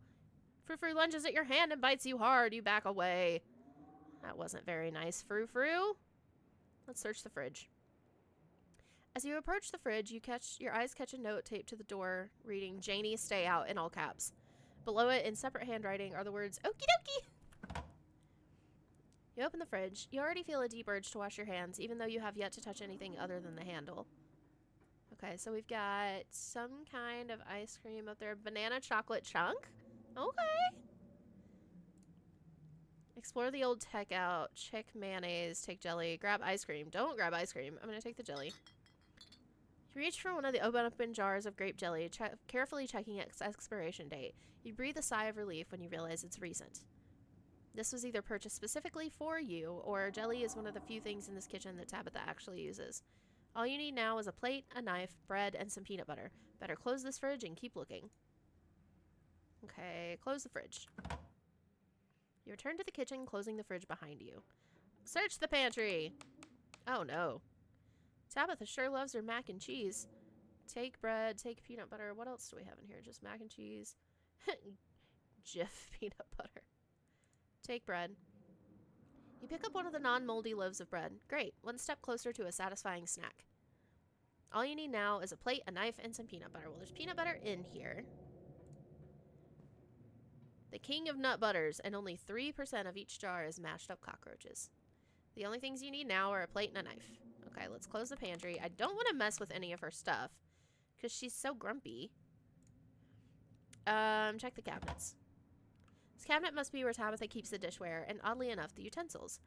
Frou-Frou lunges at your hand and bites you hard. You back away. That wasn't very nice, Frou-Frou. Let's search the fridge. As you approach the fridge, your eyes catch a note taped to the door reading, "Janie, stay out," in all caps. Below it, in separate handwriting, are the words, "Okie dokie." You open the fridge. You already feel a deep urge to wash your hands, even though you have yet to touch anything other than the handle. Okay, so we've got some kind of ice cream up there. Banana chocolate chunk? Okay. Explore the old tech out. Check mayonnaise. Take jelly. Grab ice cream. Don't grab ice cream. I'm going to take the jelly. You reach for one of the open jars of grape jelly, carefully checking its expiration date. You breathe a sigh of relief when you realize it's recent. This was either purchased specifically for you, or jelly is one of the few things in this kitchen that Tabitha actually uses. All you need now is a plate, a knife, bread, and some peanut butter. Better close this fridge and keep looking. Okay, close the fridge. You return to the kitchen, closing the fridge behind you. Search the pantry! Oh no. Tabitha sure loves her mac and cheese. Take bread, take peanut butter. What else do we have in here? Just mac and cheese. Jif peanut butter. Take bread. You pick up one of the non-moldy loaves of bread. Great. One step closer to a satisfying snack. All you need now is a plate, a knife, and some peanut butter. Well, there's peanut butter in here. The king of nut butters, and only 3% of each jar is mashed up cockroaches. The only things you need now are a plate and a knife. Okay, let's close the pantry. I don't want to mess with any of her stuff because she's so grumpy. Check the cabinets. This cabinet must be where Tabitha keeps the dishware, and oddly enough, the utensils.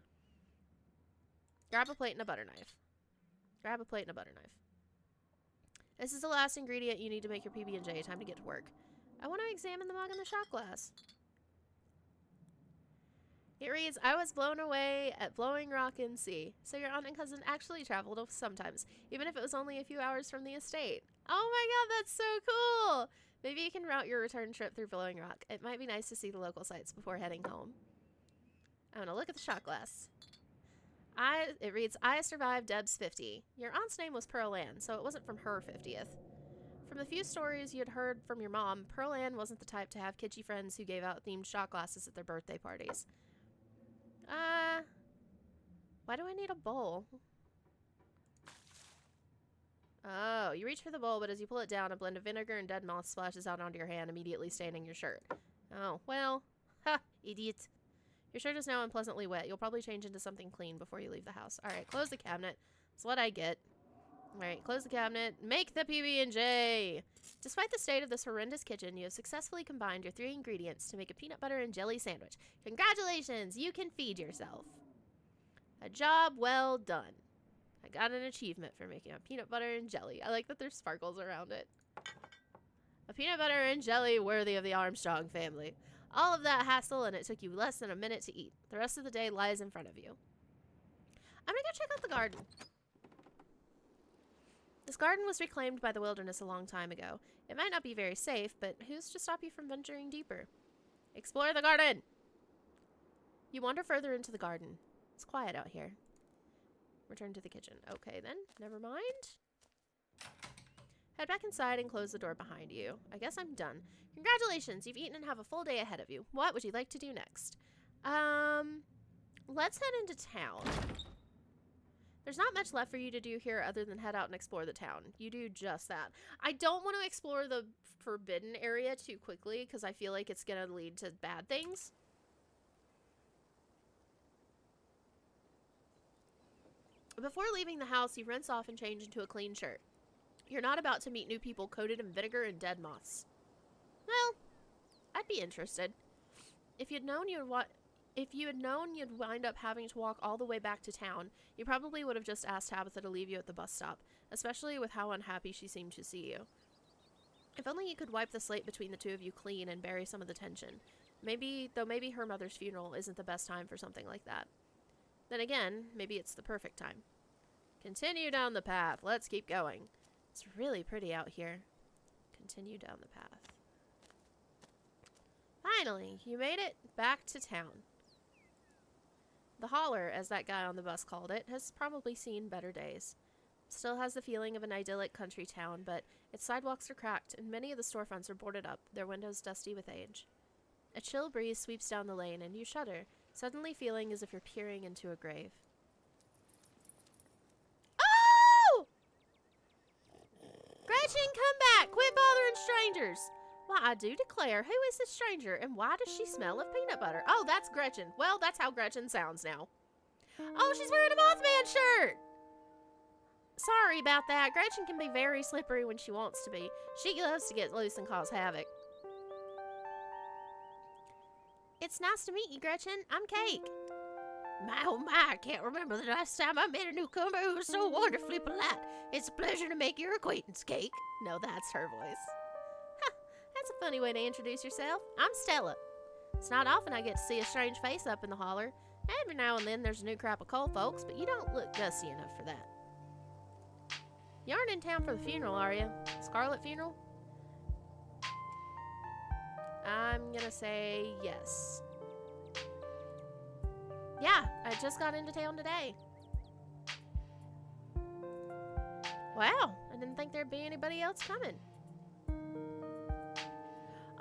Grab a plate and a butter knife. Grab a plate and a butter knife. This is the last ingredient you need to make your PB&J. Time to get to work. I want to examine the mug and the shot glass. It reads, I was blown away at Blowing Rock in Sea. So your aunt and cousin actually traveled sometimes, even if it was only a few hours from the estate. Oh my god, that's so cool! Maybe you can route your return trip through Blowing Rock. It might be nice to see the local sights before heading home. I want to look at the shot glass. It reads, I survived Deb's 50. Your aunt's name was Pearl Ann, so it wasn't from her 50th. From the few stories you had heard from your mom, Pearl Ann wasn't the type to have kitschy friends who gave out themed shot glasses at their birthday parties. Why do I need a bowl? Oh, you reach for the bowl, but as you pull it down, a blend of vinegar and dead moss splashes out onto your hand, immediately staining your shirt. Oh, well. Ha! Idiot. Your shirt is now unpleasantly wet. You'll probably change into something clean before you leave the house. Alright, close the cabinet. That's what I get. Alright, close the cabinet. Make the PB&J! Despite the state of this horrendous kitchen, you have successfully combined your 3 ingredients to make a peanut butter and jelly sandwich. Congratulations! You can feed yourself. A job well done. I got an achievement for making a peanut butter and jelly. I like that there's sparkles around it. A peanut butter and jelly worthy of the Armstrong family. All of that hassle, and it took you less than a minute to eat. The rest of the day lies in front of you. I'm gonna go check out the garden. This garden was reclaimed by the wilderness a long time ago. It might not be very safe, but who's to stop you from venturing deeper? Explore the garden! You wander further into the garden. It's quiet out here. Return to the kitchen. Okay, then. Never mind. Head back inside and close the door behind you. I guess I'm done. Congratulations! You've eaten and have a full day ahead of you. What would you like to do next? Let's head into town. There's not much left for you to do here other than head out and explore the town. You do just that. I don't want to explore the forbidden area too quickly because I feel like it's going to lead to bad things. Before leaving the house, you rinse off and change into a clean shirt. You're not about to meet new people coated in vinegar and dead moths. Well, I'd be interested. If you had known you'd wind up having to walk all the way back to town, you probably would have just asked Tabitha to leave you at the bus stop, especially with how unhappy she seemed to see you. If only you could wipe the slate between the two of you clean and bury some of the tension. Maybe her mother's funeral isn't the best time for something like that. Then again, maybe it's the perfect time. Continue down the path. Let's keep going. It's really pretty out here. Continue down the path. Finally, you made it back to town. The Holler, as that guy on the bus called it, has probably seen better days. Still has the feeling of an idyllic country town, but its sidewalks are cracked and many of the storefronts are boarded up, their windows dusty with age. A chill breeze sweeps down the lane and you shudder, suddenly feeling as if you're peering into a grave. Oh! Gretchen, come back! Quit bothering strangers! Why, I do declare, who is this stranger, and why does she smell of peanut butter? Oh, that's Gretchen. Well, that's how Gretchen sounds now. Oh, she's wearing a Mothman shirt! Sorry about that. Gretchen can be very slippery when she wants to be. She loves to get loose and cause havoc. It's nice to meet you, Gretchen. I'm Cake. My, oh my, I can't remember the last time I met a newcomer who was so wonderfully polite. It's a pleasure to make your acquaintance, Cake. No, that's her voice. That's a funny way to introduce yourself. I'm Stella. It's not often I get to see a strange face up in the Holler. Every now and then there's a new crop of coal folks, but you don't look dusty enough for that. You aren't in town for the funeral, are you? Scarlet funeral? I'm gonna say yes. Yeah, I just got into town today. Wow, I didn't think there'd be anybody else coming.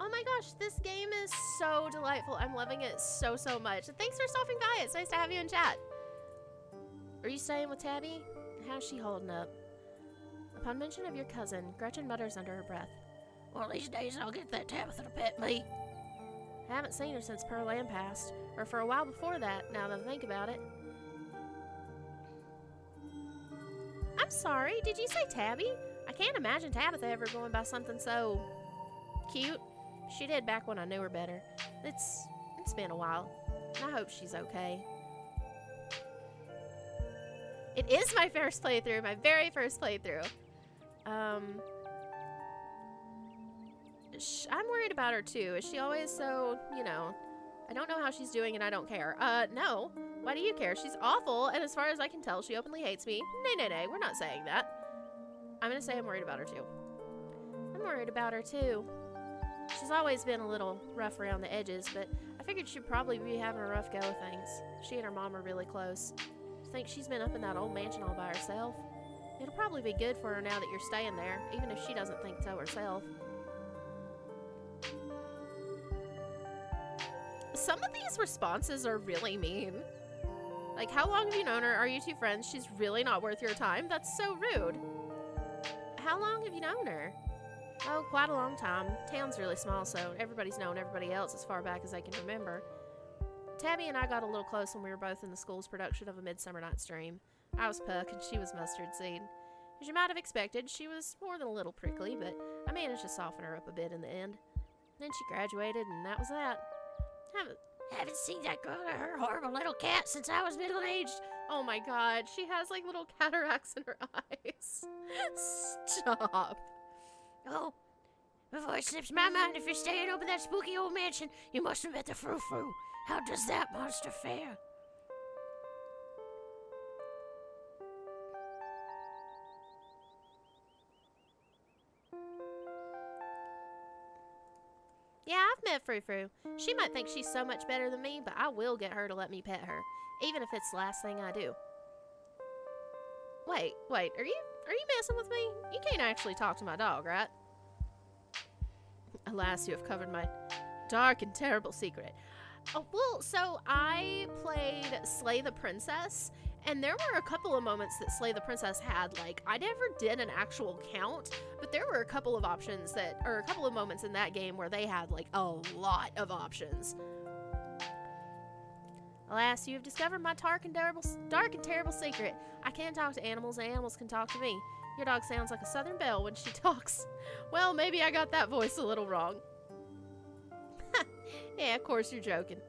Oh my gosh, this game is so delightful. I'm loving it so much. Thanks for stopping by. It's nice to have you in chat. Are you staying with Tabby? How's she holding up? Upon mention of your cousin, Gretchen mutters under her breath. One of these days I'll get that Tabitha to pet me. I haven't seen her since Pearl Ann passed, or for a while before that, now that I think about it. I'm sorry, did you say Tabby? I can't imagine Tabitha ever going by something so cute. She did back when I knew her better. It's been a while. I hope she's okay. It is my first playthrough, my very first playthrough. I'm worried about her too. Is she always so, you know, I don't know how she's doing and I don't care. No. Why do you care? She's awful, and as far as I can tell, she openly hates me. Nay, we're not saying that. I'm gonna say I'm worried about her too. I'm worried about her too. She's always been a little rough around the edges, but I figured she'd probably be having a rough go of things. She and her mom are really close. I think she's been up in that old mansion all by herself. It'll probably be good for her now that you're staying there, even if she doesn't think so herself. Some of these responses are really mean. Like, how long have you known her? Are you two friends? She's really not worth your time? That's so rude. How long have you known her? Oh, quite a long time. Town's really small, so everybody's known everybody else as far back as I can remember. Tabby and I got a little close when we were both in the school's production of A Midsummer Night's Dream. I was Puck, and she was Mustard Seed. As you might have expected, she was more than a little prickly, but I managed to soften her up a bit in the end. Then she graduated, and that was that. Haven't seen that girl or her horrible little cat since I was middle-aged. Oh my god, she has like little cataracts in her eyes. Stop. Oh, before it slips my mind, if you're staying over that spooky old mansion, you must have met the Frou-Frou. How does that monster fare? Yeah, I've met Frou-Frou. She might think she's so much better than me, but I will get her to let me pet her, even if it's the last thing I do. Wait, are you messing with me? You can't actually talk to my dog, right? Alas, you have covered my dark and terrible secret. Oh, well, so I played Slay the Princess, and there were a couple of moments that Slay the Princess had. Like, I never did an actual count, but there were a couple of options or a couple of moments in that game where they had, like, a lot of options. Alas, you have discovered my dark and terrible secret. I can talk to animals, and animals can talk to me. Your dog sounds like a Southern belle when she talks. Well, maybe I got that voice a little wrong. Yeah, of course you're joking.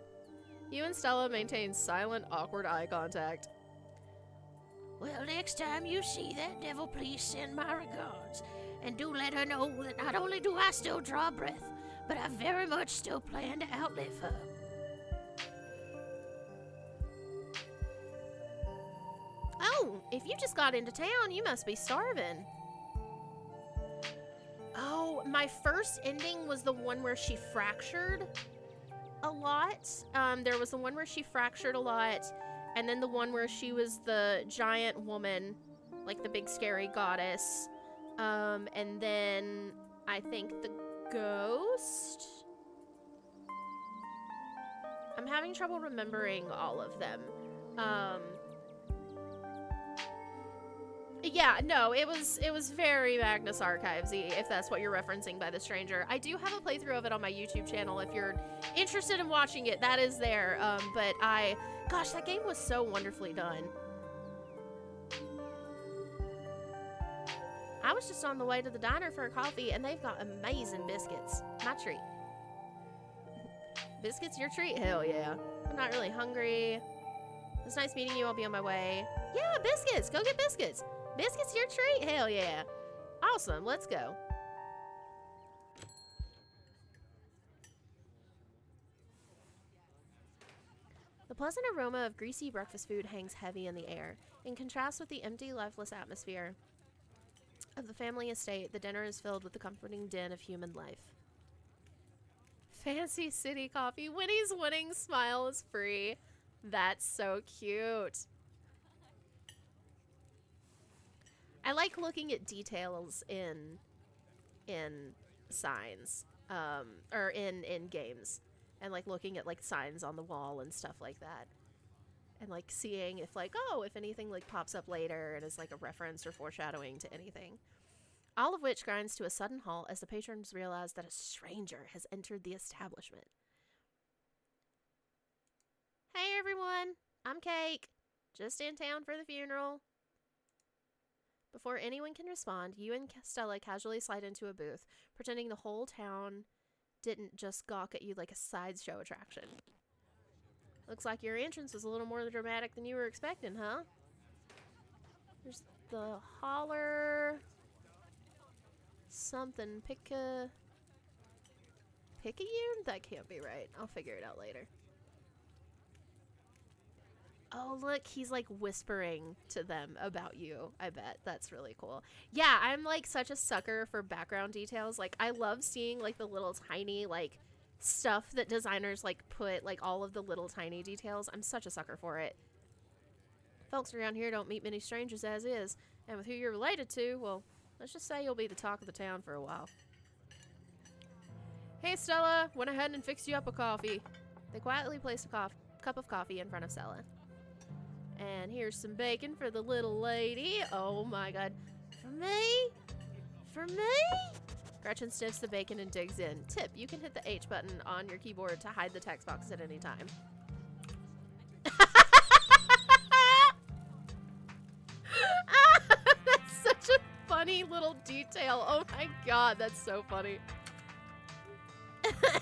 You and Stella maintain silent, awkward eye contact. Well, next time you see that devil, please send my regards. And do let her know that not only do I still draw breath, but I very much still plan to outlive her. Oh, if you just got into town, you must be starving. Oh, my first ending was the one where she fractured a lot. There was the one where she fractured a lot, and then the one where she was the giant woman, like the big scary goddess. And then I think the ghost? I'm having trouble remembering all of them. Yeah, no, it was very Magnus Archives-y, if that's what you're referencing by The Stranger. I do have a playthrough of it on my YouTube channel. If you're interested in watching it, that is there. But gosh, that game was so wonderfully done. I was just on the way to the diner for a coffee, and they've got amazing biscuits. My treat. Biscuits your treat? Hell yeah. I'm not really hungry. It's nice meeting you. I'll be on my way. Yeah, biscuits. Go get biscuits. Biscuits your treat? Hell yeah. Awesome. Let's go. The pleasant aroma of greasy breakfast food hangs heavy in the air. In contrast with the empty, lifeless atmosphere of the family estate, the dinner is filled with the comforting din of human life. Fancy city coffee. Winnie's winning smile is free. That's so cute. I like looking at details in signs, or in games, and like looking at like signs on the wall and stuff like that, and like seeing if like, oh, if anything like pops up later and is like a reference or foreshadowing to anything. All of which grinds to a sudden halt as the patrons realize that a stranger has entered the establishment. Hey everyone, I'm Cake. Just in town for the funeral. Before anyone can respond, you and Stella casually slide into a booth, pretending the whole town didn't just gawk at you like a sideshow attraction. Looks like your entrance was a little more dramatic than you were expecting, huh? There's the Holler... something. Picayune? That can't be right. I'll figure it out later. Oh, look, he's like whispering to them about you. I bet. That's really cool. Yeah, I'm like such a sucker for background details. Like, I love seeing like the little tiny like stuff that designers like put, like all of the little tiny details. I'm such a sucker for it. Folks around here don't meet many strangers as is. And with who you're related to, well, let's just say you'll be the talk of the town for a while. Hey, Stella. Went ahead and fixed you up a coffee. They quietly place a cup of coffee in front of Stella. And here's some bacon for the little lady. Oh my god. For me? For me? Gretchen sniffs the bacon and digs in. Tip, you can hit the H button on your keyboard to hide the text box at any time. That's such a funny little detail. Oh my god, that's so funny.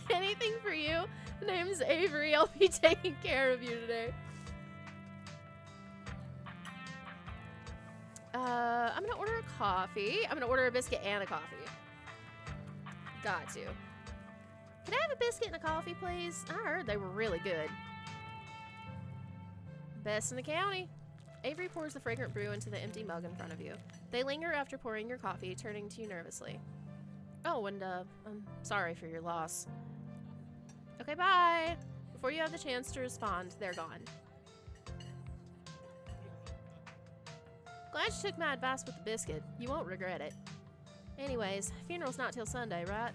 Anything for you? The name's Avery. I'll be taking care of you today. I'm gonna order a coffee. I'm gonna order a biscuit and a coffee. Got to. Can I have a biscuit and a coffee, please? I heard they were really good. Best in the county. Avery pours the fragrant brew into the empty mug in front of you. They linger after pouring your coffee, turning to you nervously. Oh, and I'm sorry for your loss. Okay, bye. Before you have the chance to respond, they're gone. Glad you took my advice with the biscuit. You won't regret it. Anyways, funeral's not till Sunday, right?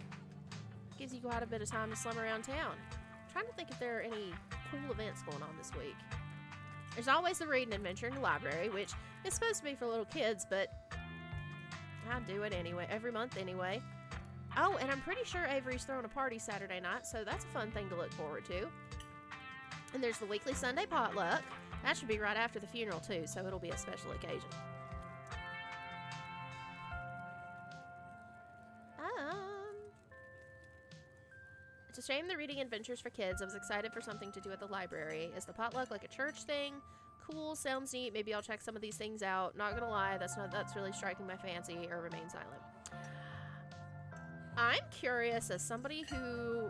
Gives you quite a bit of time to slum around town. I'm trying to think if there are any cool events going on this week. There's always the reading adventure in the library, which is supposed to be for little kids, but I do it anyway, every month anyway. Oh, and I'm pretty sure Avery's throwing a party Saturday night, so that's a fun thing to look forward to. And there's the weekly Sunday potluck. That should be right after the funeral, too, so it'll be a special occasion. It's a shame the reading adventures for kids. I was excited for something to do at the library. Is the potluck like a church thing? Cool, sounds neat. Maybe I'll check some of these things out. Not gonna lie, that's really striking my fancy, or remain silent. I'm curious, as somebody who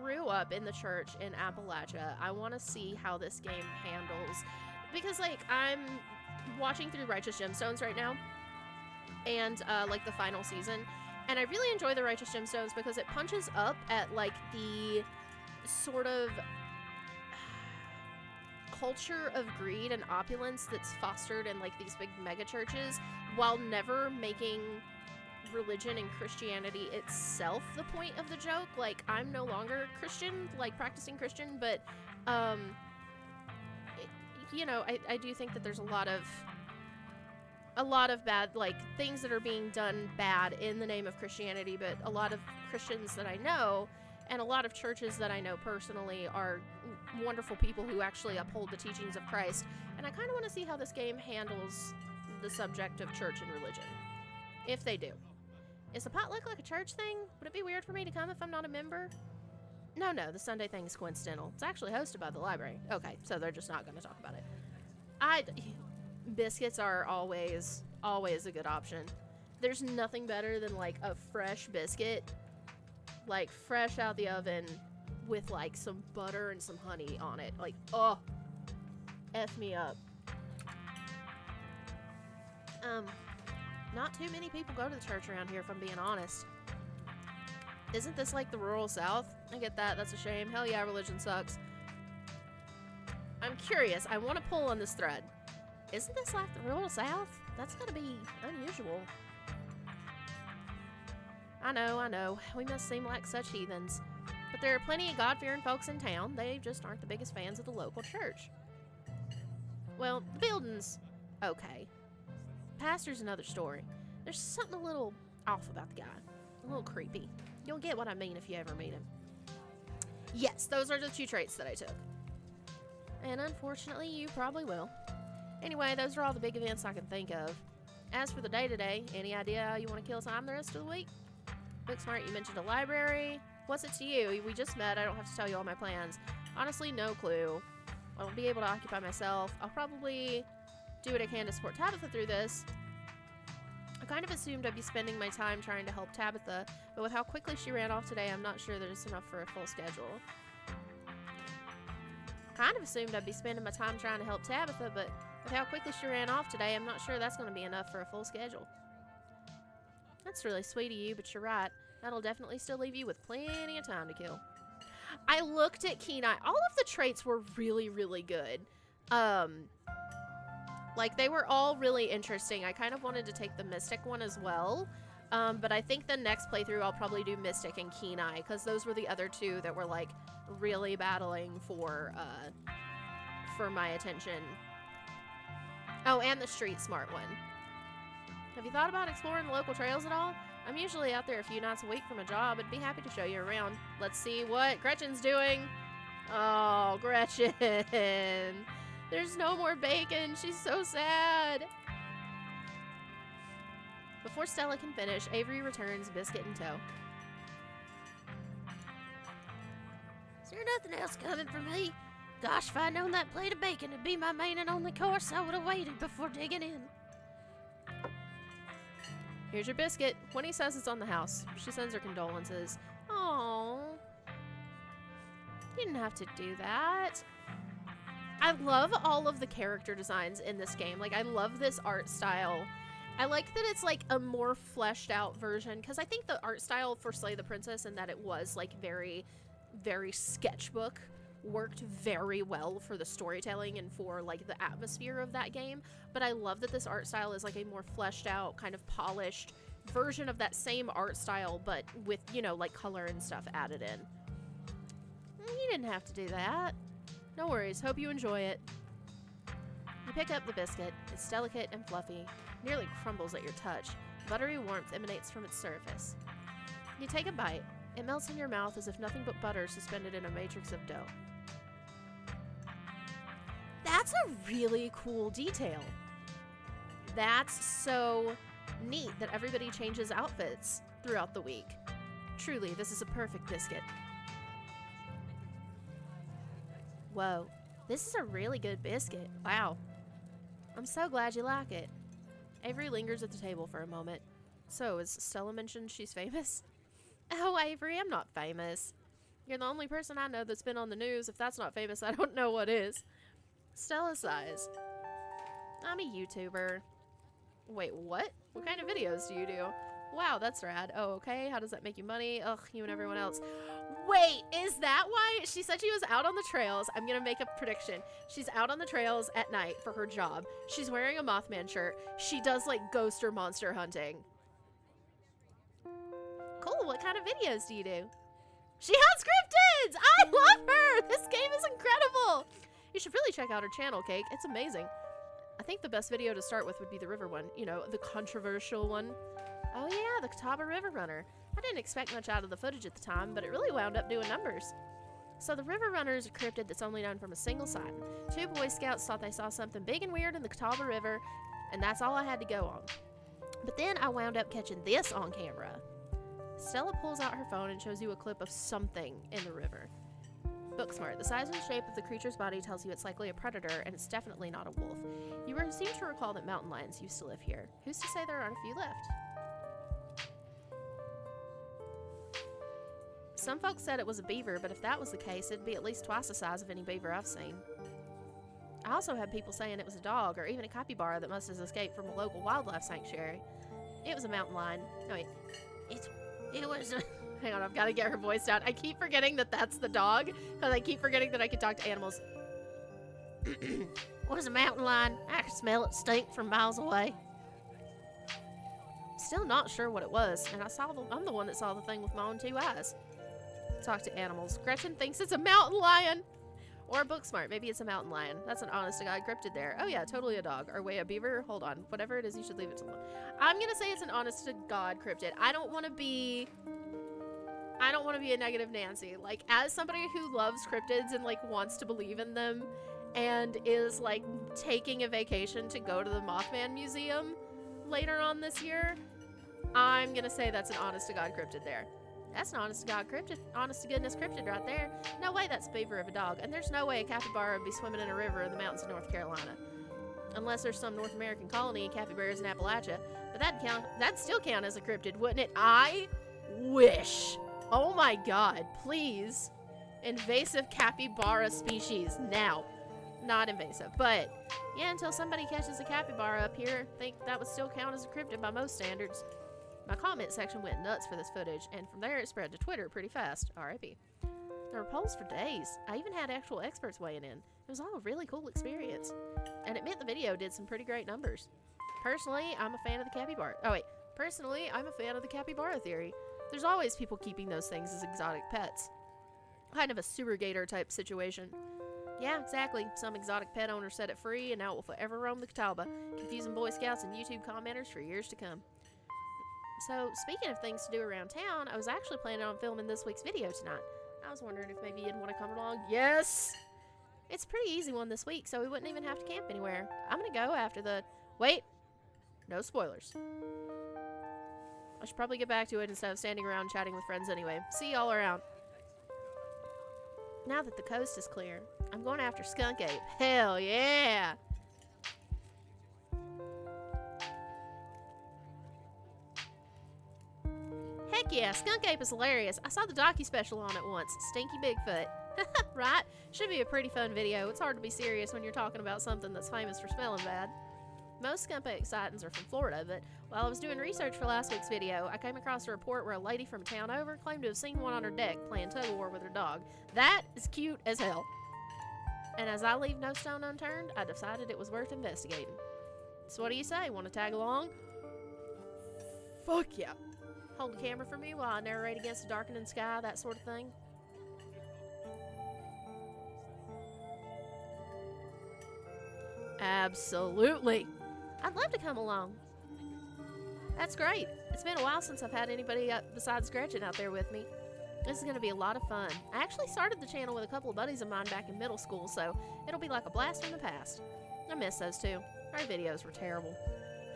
grew up in the church in Appalachia, I want to see how this game handles, because like I'm watching through Righteous Gemstones right now, and like the final season, and I really enjoy the Righteous Gemstones because it punches up at like the sort of culture of greed and opulence that's fostered in like these big mega churches, while never making religion and Christianity itself the point of the joke. Like, I'm no longer Christian, like practicing Christian, but you know, I do think that there's a lot of bad, like, things that are being done bad in the name of Christianity, but a lot of Christians that I know and a lot of churches that I know personally are wonderful people who actually uphold the teachings of Christ, and I kind of want to see how this game handles the subject of church and religion, if they do. Is the potluck like a church thing? Would it be weird for me to come if I'm not a member? No, the Sunday thing is coincidental. It's actually hosted by the library. Okay, so they're just not going to talk about it. Biscuits are always a good option. There's nothing better than, like, a fresh biscuit, like, fresh out the oven with, like, some butter and some honey on it. Like, oh, F me up. Not too many people go to the church around here, if I'm being honest. Isn't this like the rural South? I get that. That's a shame. Hell yeah, religion sucks. I'm curious. I want to pull on this thread. Isn't this like the rural South? That's gotta be unusual. I know. We must seem like such heathens. But there are plenty of God-fearing folks in town. They just aren't the biggest fans of the local church. Well, the building's okay. Pastor's another story. There's something a little off about the guy. A little creepy. You'll get what I mean if you ever meet him. Yes, those are the 2 traits that I took. And unfortunately, you probably will. Anyway, those are all the big events I can think of. As for the day-to-day, any idea how you want to kill time the rest of the week? Booksmart, you mentioned a library. What's it to you? We just met. I don't have to tell you all my plans. Honestly, no clue. I won't be able to occupy myself. I'll probably do what I can to support Tabitha through this. I kind of assumed I'd be spending my time trying to help Tabitha, but with how quickly she ran off today, I'm not sure there's enough for a full schedule. Kind of assumed I'd be spending my time trying to help Tabitha, but with how quickly she ran off today, I'm not sure that's going to be enough for a full schedule. That's really sweet of you, but you're right. That'll definitely still leave you with plenty of time to kill. I looked at Kenai. All of the traits were really, really good. Like, they were all really interesting. I kind of wanted to take the Mystic one as well. But I think the next playthrough I'll probably do Mystic and Kenai, because those were the other 2 that were, like, really battling for my attention. Oh, and the Street Smart one. Have you thought about exploring the local trails at all? I'm usually out there a few nights a week from a job. I'd be happy to show you around. Let's see what Gretchen's doing. Oh, Gretchen. There's no more bacon. She's so sad. Before Stella can finish, Avery returns, biscuit in tow. Is there nothing else coming for me? Gosh, if I'd known that plate of bacon would be my main and only course, I would have waited before digging in. Here's your biscuit. Winnie says it's on the house. She sends her condolences. Aww. You didn't have to do that. I love all of the character designs in this game. Like, I love this art style. I like that it's, like, a more fleshed out version. Because I think the art style for Slay the Princess and that it was, like, very, very sketchbook worked very well for the storytelling and for, like, the atmosphere of that game. But I love that this art style is, like, a more fleshed out, kind of polished version of that same art style, but with, you know, like, color and stuff added in. You didn't have to do that. No worries. Hope you enjoy it. You pick up the biscuit. It's delicate and fluffy. Nearly crumbles at your touch. Buttery warmth emanates from its surface. You take a bite. It melts in your mouth as if nothing but butter suspended in a matrix of dough. That's a really cool detail. That's so neat that everybody changes outfits throughout the week. Truly, this is a perfect biscuit. Whoa, this is a really good biscuit. Wow. I'm so glad you like it. Avery lingers at the table for a moment. So, as Stella mentioned, she's famous? Oh, Avery, I'm not famous. You're the only person I know that's been on the news. If that's not famous, I don't know what is. Stella sighs. I'm a YouTuber. Wait, what? What kind of videos do you do? Wow, that's rad. Oh, okay. How does that make you money? Ugh, you and everyone else. Wait, is that why? She said she was out on the trails. I'm gonna make a prediction. She's out on the trails at night for her job. She's wearing a Mothman shirt. She does, like, ghost or monster hunting. Cool, what kind of videos do you do? She has cryptids! I love her! This game is incredible! You should really check out her channel, Cake. It's amazing. I think the best video to start with would be the river one. You know, the controversial one. Oh yeah, the Catawba River Runner. I didn't expect much out of the footage at the time, but it really wound up doing numbers. So the River Runner is a cryptid that's only known from a single site. 2 Boy Scouts thought they saw something big and weird in the Catawba River, and that's all I had to go on. But then I wound up catching this on camera. Stella pulls out her phone and shows you a clip of something in the river. Booksmart. The size and shape of the creature's body tells you it's likely a predator, and it's definitely not a wolf. You seem to recall that mountain lions used to live here. Who's to say there aren't a few left? Some folks said it was a beaver, but if that was the case, it'd be at least twice the size of any beaver I've seen. I also had people saying it was a dog, or even a capybara that must have escaped from a local wildlife sanctuary. It was a mountain lion. No, wait. It was a... Hang on, I've got to get her voice down. I keep forgetting that that's the dog, because I keep forgetting that I can talk to animals. was a mountain lion. I could smell it stink from miles away. Still not sure what it was, and I'm the one that saw the thing with my own 2 eyes. Talk to animals. Gretchen thinks it's a mountain lion. Or Booksmart. Maybe it's a mountain lion. That's an honest-to-God cryptid there. Oh yeah, totally a dog. Or wait, a beaver? Hold on. Whatever it is, you should leave it to them. I'm gonna say it's an honest-to-God cryptid. I don't want to be a negative Nancy. Like, as somebody who loves cryptids and, like, wants to believe in them and is, like, taking a vacation to go to the Mothman Museum later on this year, I'm gonna say that's an honest-to-God cryptid there. That's an honest-to-God cryptid. Honest-to-goodness cryptid right there. No way that's a beaver of a dog. And there's no way a capybara would be swimming in a river in the mountains of North Carolina. Unless there's some North American colony of capybaras in Appalachia. But that'd still count as a cryptid, wouldn't it? I wish. Oh my god, please. Invasive capybara species. Now. Not invasive. But, yeah, until somebody catches a capybara up here, I think that would still count as a cryptid by most standards. My comment section went nuts for this footage, and from there it spread to Twitter pretty fast. R.I.P. There were polls for days. I even had actual experts weighing in. It was all a really cool experience. And it meant the video did some pretty great numbers. Personally, I'm a fan of the capybara. Oh wait. Personally, I'm a fan of the capybara theory. There's always people keeping those things as exotic pets. Kind of a sewer gator type situation. Yeah, exactly. Some exotic pet owner set it free, and now it will forever roam the Catawba, confusing Boy Scouts and YouTube commenters for years to come. So, speaking of things to do around town, I was actually planning on filming this week's video tonight. I was wondering if maybe you'd want to come along. Yes! It's a pretty easy one this week, so we wouldn't even have to camp anywhere. I'm gonna go after the... Wait! No spoilers. I should probably get back to it instead of standing around chatting with friends anyway. See y'all around. Now that the coast is clear, I'm going after Skunk Ape. Hell yeah! Heck yeah, Skunk Ape is hilarious. I saw the docu-special on it once. Stinky Bigfoot. Right? Should be a pretty fun video. It's hard to be serious when you're talking about something that's famous for smelling bad. Most Skunk Ape sightings are from Florida, but while I was doing research for last week's video, I came across a report where a lady from a town over claimed to have seen one on her deck playing tug-of-war with her dog. That is cute as hell. And as I leave no stone unturned, I decided it was worth investigating. So what do you say? Want to tag along? Fuck yeah. Hold the camera for me while I narrate against the darkening sky, that sort of thing. Absolutely. I'd love to come along. That's great. It's been a while since I've had anybody besides Gretchen out there with me. This is going to be a lot of fun. I actually started the channel with a couple of buddies of mine back in middle school, so it'll be like a blast from the past. I miss those two. Our videos were terrible.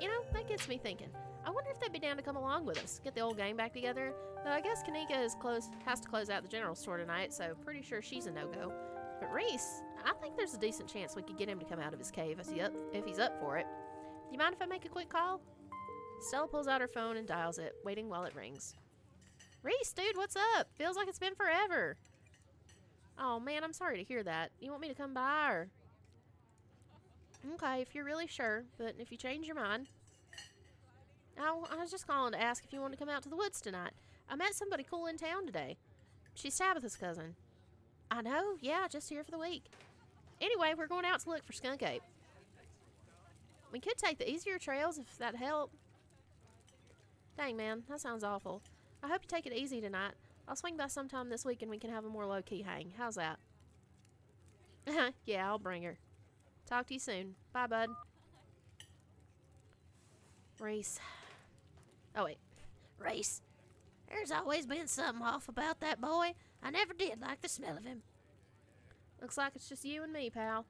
You know, that gets me thinking. I wonder if they'd be down to come along with us, get the old gang back together. Though I guess Kanika has to close out the general store tonight, so pretty sure she's a no-go. But Reese, I think there's a decent chance we could get him to come out of his cave if he's up for it. Do you mind if I make a quick call? Stella pulls out her phone and dials it, waiting while it rings. Reese, dude, what's up? Feels like it's been forever. Oh, man, I'm sorry to hear that. You want me to come by, or? Okay, if you're really sure, but if you change your mind. Oh, I was just calling to ask if you want to come out to the woods tonight. I met somebody cool in town today. She's Tabitha's cousin. I know, yeah, just here for the week. Anyway, we're going out to look for Skunk Ape. We could take the easier trails if that'd help. Dang, man, that sounds awful. I hope you take it easy tonight. I'll swing by sometime this week and we can have a more low-key hang. How's that? Yeah, I'll bring her. Talk to you soon. Bye, bud. Reese. Oh, wait. Race, there's always been something off about that boy. I never did like the smell of him. Looks like it's just you and me, pal.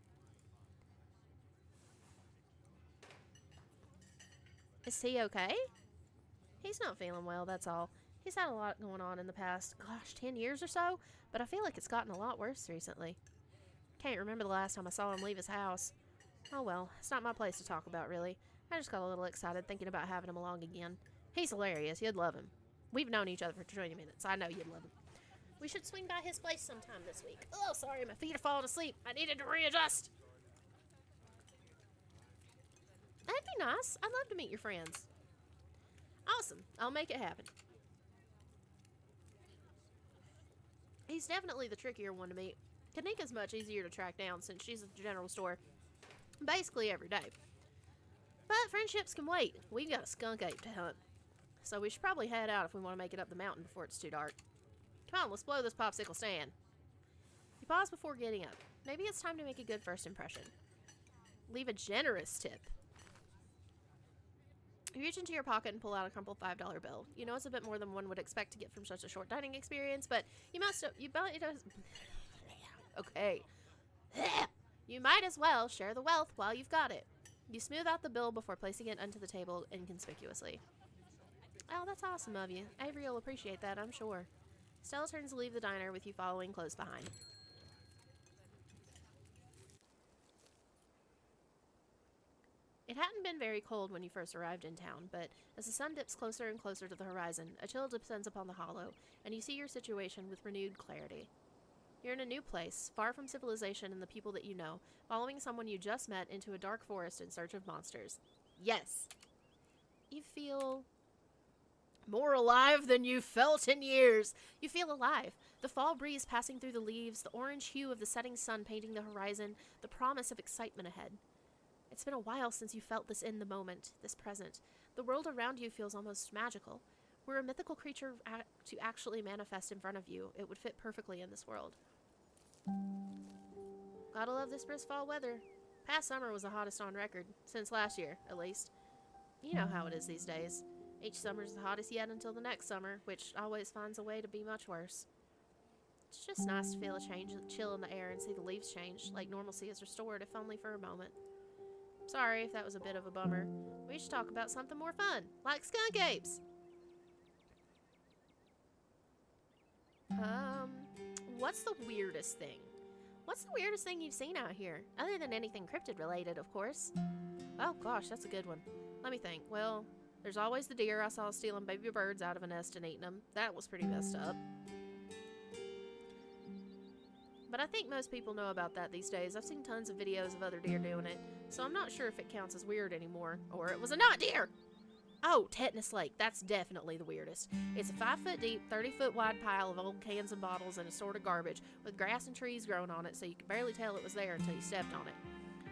Is he okay? He's not feeling well, that's all. He's had a lot going on in the past, 10 years or so, but I feel like it's gotten a lot worse recently. Can't remember the last time I saw him leave his house. Oh well, it's not my place to talk about, really. I just got a little excited thinking about having him along again. He's hilarious, you'd love him. We've known each other for 20 minutes, I know you'd love him. We should swing by his place sometime this week. Oh, sorry, my feet are falling asleep. I needed to readjust. That'd be nice. I'd love to meet your friends. Awesome. I'll make it happen. He's definitely the trickier one to meet. Kanika's much easier to track down since she's at the general store basically every day. But friendships can wait. We've got a skunk ape to hunt. So we should probably head out if we want to make it up the mountain before it's too dark. Come on, let's blow this popsicle stand. You pause before getting up. Maybe it's time to make a good first impression. Leave a generous tip. You reach into your pocket and pull out a crumpled $5 bill. You know it's a bit more than one would expect to get from such a short dining experience, but you okay. You might as well share the wealth while you've got it. You smooth out the bill before placing it onto the table inconspicuously. Oh, that's awesome of you. Avery will appreciate that, I'm sure. Stella turns to leave the diner with you following close behind. It hadn't been very cold when you first arrived in town, but as the sun dips closer and closer to the horizon, a chill descends upon the hollow, and you see your situation with renewed clarity. You're in a new place, far from civilization and the people that you know, following someone you just met into a dark forest in search of monsters. Yes! You feel more alive than you've felt in years. You feel alive. The fall breeze passing through the leaves, the orange hue of the setting sun painting the horizon, the promise of excitement ahead. It's been a while since you felt this in the moment, this present. The world around you feels almost magical. Were a mythical creature to actually manifest in front of you, it would fit perfectly in this world. Gotta love this brisk fall weather. Past summer was the hottest on record, since last year, at least. You know how it is these days. Each summer's the hottest yet until the next summer, which always finds a way to be much worse. It's just nice to feel a chill in the air and see the leaves change, like normalcy is restored, if only for a moment. Sorry if that was a bit of a bummer. We should talk about something more fun, like skunk apes. What's the weirdest thing? What's the weirdest thing you've seen out here? Other than anything cryptid related, of course. Oh gosh, that's a good one. Let me think. Well, there's always the deer I saw stealing baby birds out of a nest and eating them. That was pretty messed up. But I think most people know about that these days. I've seen tons of videos of other deer doing it, so I'm not sure if it counts as weird anymore. Or it was a not deer! Oh, tetanus lake. That's definitely the weirdest. It's a 5-foot deep, 30-foot wide pile of old cans and bottles and assorted garbage, with grass and trees growing on it so you could barely tell it was there until you stepped on it.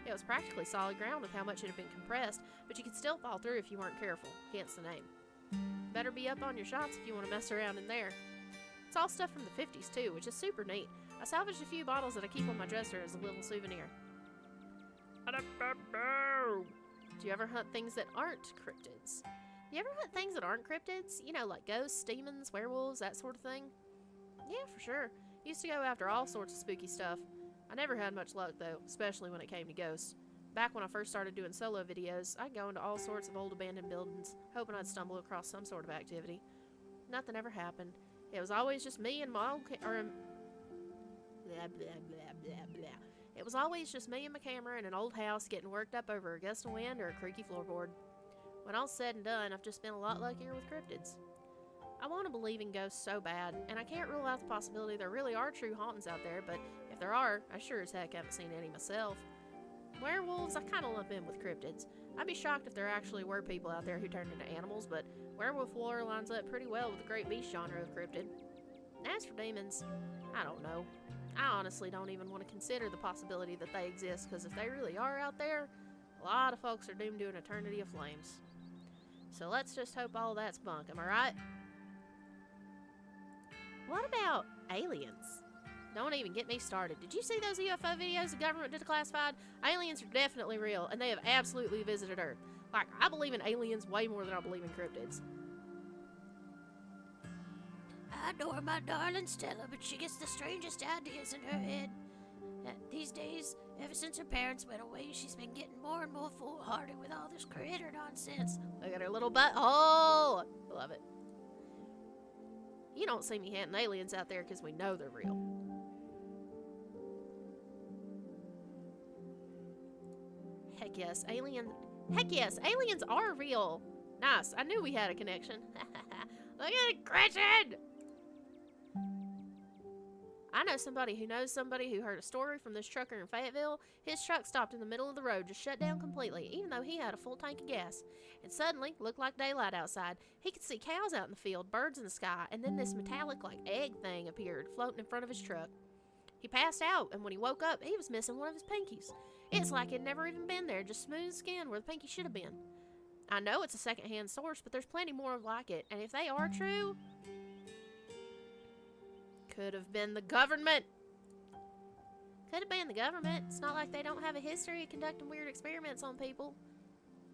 It was practically solid ground with how much it had been compressed, but you could still fall through if you weren't careful, hence the name. Better be up on your shots if you want to mess around in there. It's all stuff from the 50s too, which is super neat. I salvaged a few bottles that I keep on my dresser as a little souvenir. Do you ever hunt things that aren't cryptids? Do you ever hunt things that aren't cryptids? You know, like ghosts, demons, werewolves, that sort of thing? Yeah, for sure. Used to go after all sorts of spooky stuff. I never had much luck, though, especially when it came to ghosts. Back when I first started doing solo videos, I'd go into all sorts of old abandoned buildings, hoping I'd stumble across some sort of activity. Nothing ever happened. It was always just me and my old blah, blah, blah, blah, blah. It was always just me and my camera in an old house getting worked up over a gust of wind or a creaky floorboard. When all's said and done, I've just been a lot luckier with cryptids. I want to believe in ghosts so bad, and I can't rule out the possibility there really are true hauntings out there, but if there are, I sure as heck haven't seen any myself. Werewolves, I kind of lump in with cryptids. I'd be shocked if there actually were people out there who turned into animals, but werewolf lore lines up pretty well with the great beast genre of cryptid. As for demons, I don't know. I honestly don't even want to consider the possibility that they exist, because if they really are out there, a lot of folks are doomed to an eternity of flames. So let's just hope all that's bunk, am I right? What about aliens? Don't even get me started. Did you see those UFO videos the government declassified? Aliens are definitely real, and they have absolutely visited Earth. Like, I believe in aliens way more than I believe in cryptids. I adore my darling Stella, but she gets the strangest ideas in her head. These days, ever since her parents went away, she's been getting more and more foolhardy with all this critter nonsense. Look at her little butthole! Love it. You don't see me hunting aliens out there because we know they're real. Heck yes, aliens are real. Nice, I knew we had a connection. Look at it, Gretchen! I know somebody who knows somebody who heard a story from this trucker in Fayetteville. His truck stopped in the middle of the road, just shut down completely, even though he had a full tank of gas. And suddenly, looked like daylight outside. He could see cows out in the field, birds in the sky, and then this metallic, like, egg thing appeared, floating in front of his truck. He passed out, and when he woke up, he was missing one of his pinkies. It's like it'd never even been there, just smooth skin where the pinky should have been. I know it's a secondhand source, but there's plenty more like it, and if they are true, could have been the government. Could have been the government. It's not like they don't have a history of conducting weird experiments on people.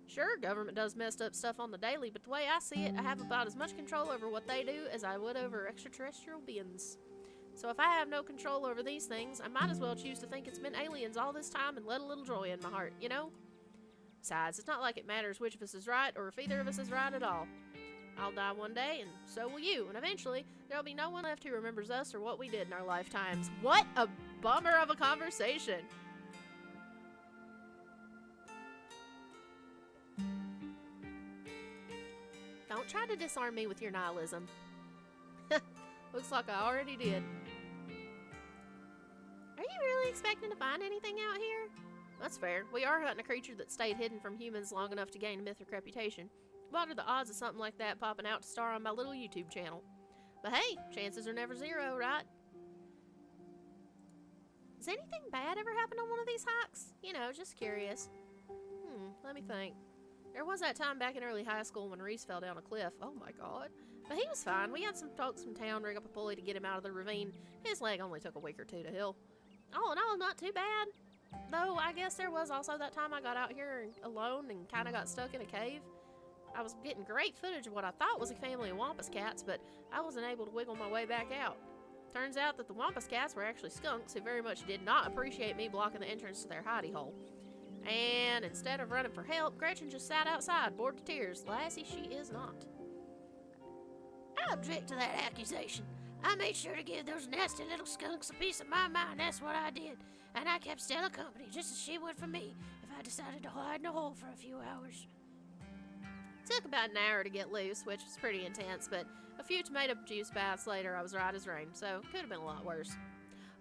Sure, government does messed up stuff on the daily, but the way I see it, I have about as much control over what they do as I would over extraterrestrial beings. So if I have no control over these things, I might as well choose to think it's been aliens all this time and let a little joy in my heart, you know? Besides, it's not like it matters which of us is right or if either of us is right at all. I'll die one day, and so will you, and eventually, there'll be no one left who remembers us or what we did in our lifetimes. What a bummer of a conversation! Don't try to disarm me with your nihilism. Looks like I already did. Are you really expecting to find anything out here? That's fair. We are hunting a creature that stayed hidden from humans long enough to gain a mythic reputation. What are the odds of something like that popping out to star on my little YouTube channel? But hey, chances are never zero, right? Has anything bad ever happened on one of these hikes? You know, just curious. Let me think. There was that time back in early high school when Reese fell down a cliff. Oh my god. But he was fine. We had some folks from town rig up a pulley to get him out of the ravine. His leg only took a week or two to heal. All in all, not too bad. Though, I guess there was also that time I got out here alone and kind of got stuck in a cave. I was getting great footage of what I thought was a family of wampus cats, but I wasn't able to wiggle my way back out. Turns out that the wampus cats were actually skunks who very much did not appreciate me blocking the entrance to their hidey hole. And instead of running for help, Gretchen just sat outside, bored to tears. Lassie she is not. I object to that accusation. I made sure to give those nasty little skunks a piece of my mind, that's what I did. And I kept Stella company, just as she would for me, if I decided to hide in a hole for a few hours. Took about an hour to get loose, which was pretty intense, but a few tomato juice baths later, I was right as rain, so could have been a lot worse.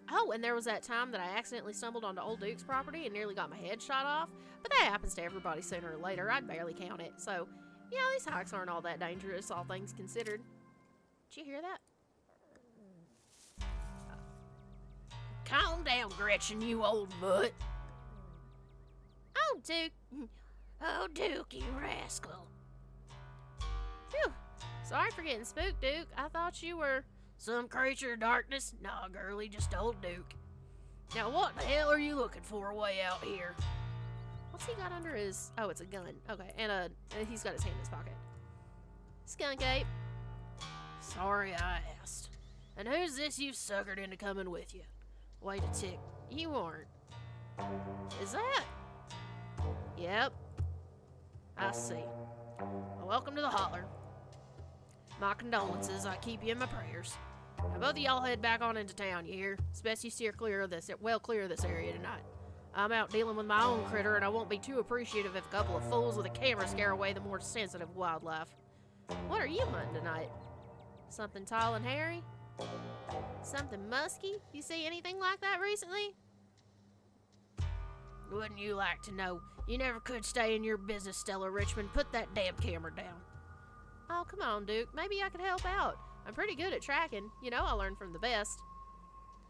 Oh, and there was that time that I accidentally stumbled onto Old Duke's property and nearly got my head shot off, but that happens to everybody sooner or later. I'd barely count it, so, yeah, these hikes aren't all that dangerous, all things considered. Did you hear that? Calm down, Gretchen, you old butt. Oh, Duke. Oh, Duke, you rascal. Phew. Sorry for getting spooked, Duke. I thought you were... Some creature of darkness? Nah, girlie, just old Duke. Now, what the hell are you looking for way out here? What's he got under his... Oh, it's a gun. Okay, and he's got his hand in his pocket. Skunk ape. Sorry I asked. And who's this you've suckered into coming with you? Wait a tick. You weren't. Is that? Yep. I see. Well, welcome to the Holler. My condolences. I keep you in my prayers. Now both of y'all head back on into town, you hear? It's best you steer clear of this area tonight. I'm out dealing with my own critter, and I won't be too appreciative if a couple of fools with a camera scare away the more sensitive wildlife. What are you hunting tonight? Something tall and hairy? Something musky? You see anything like that recently? Wouldn't you like to know? You never could stay in your business, Stella Richmond. Put that damn camera down. Oh, come on, Duke. Maybe I could help out. I'm pretty good at tracking. You know I learned from the best.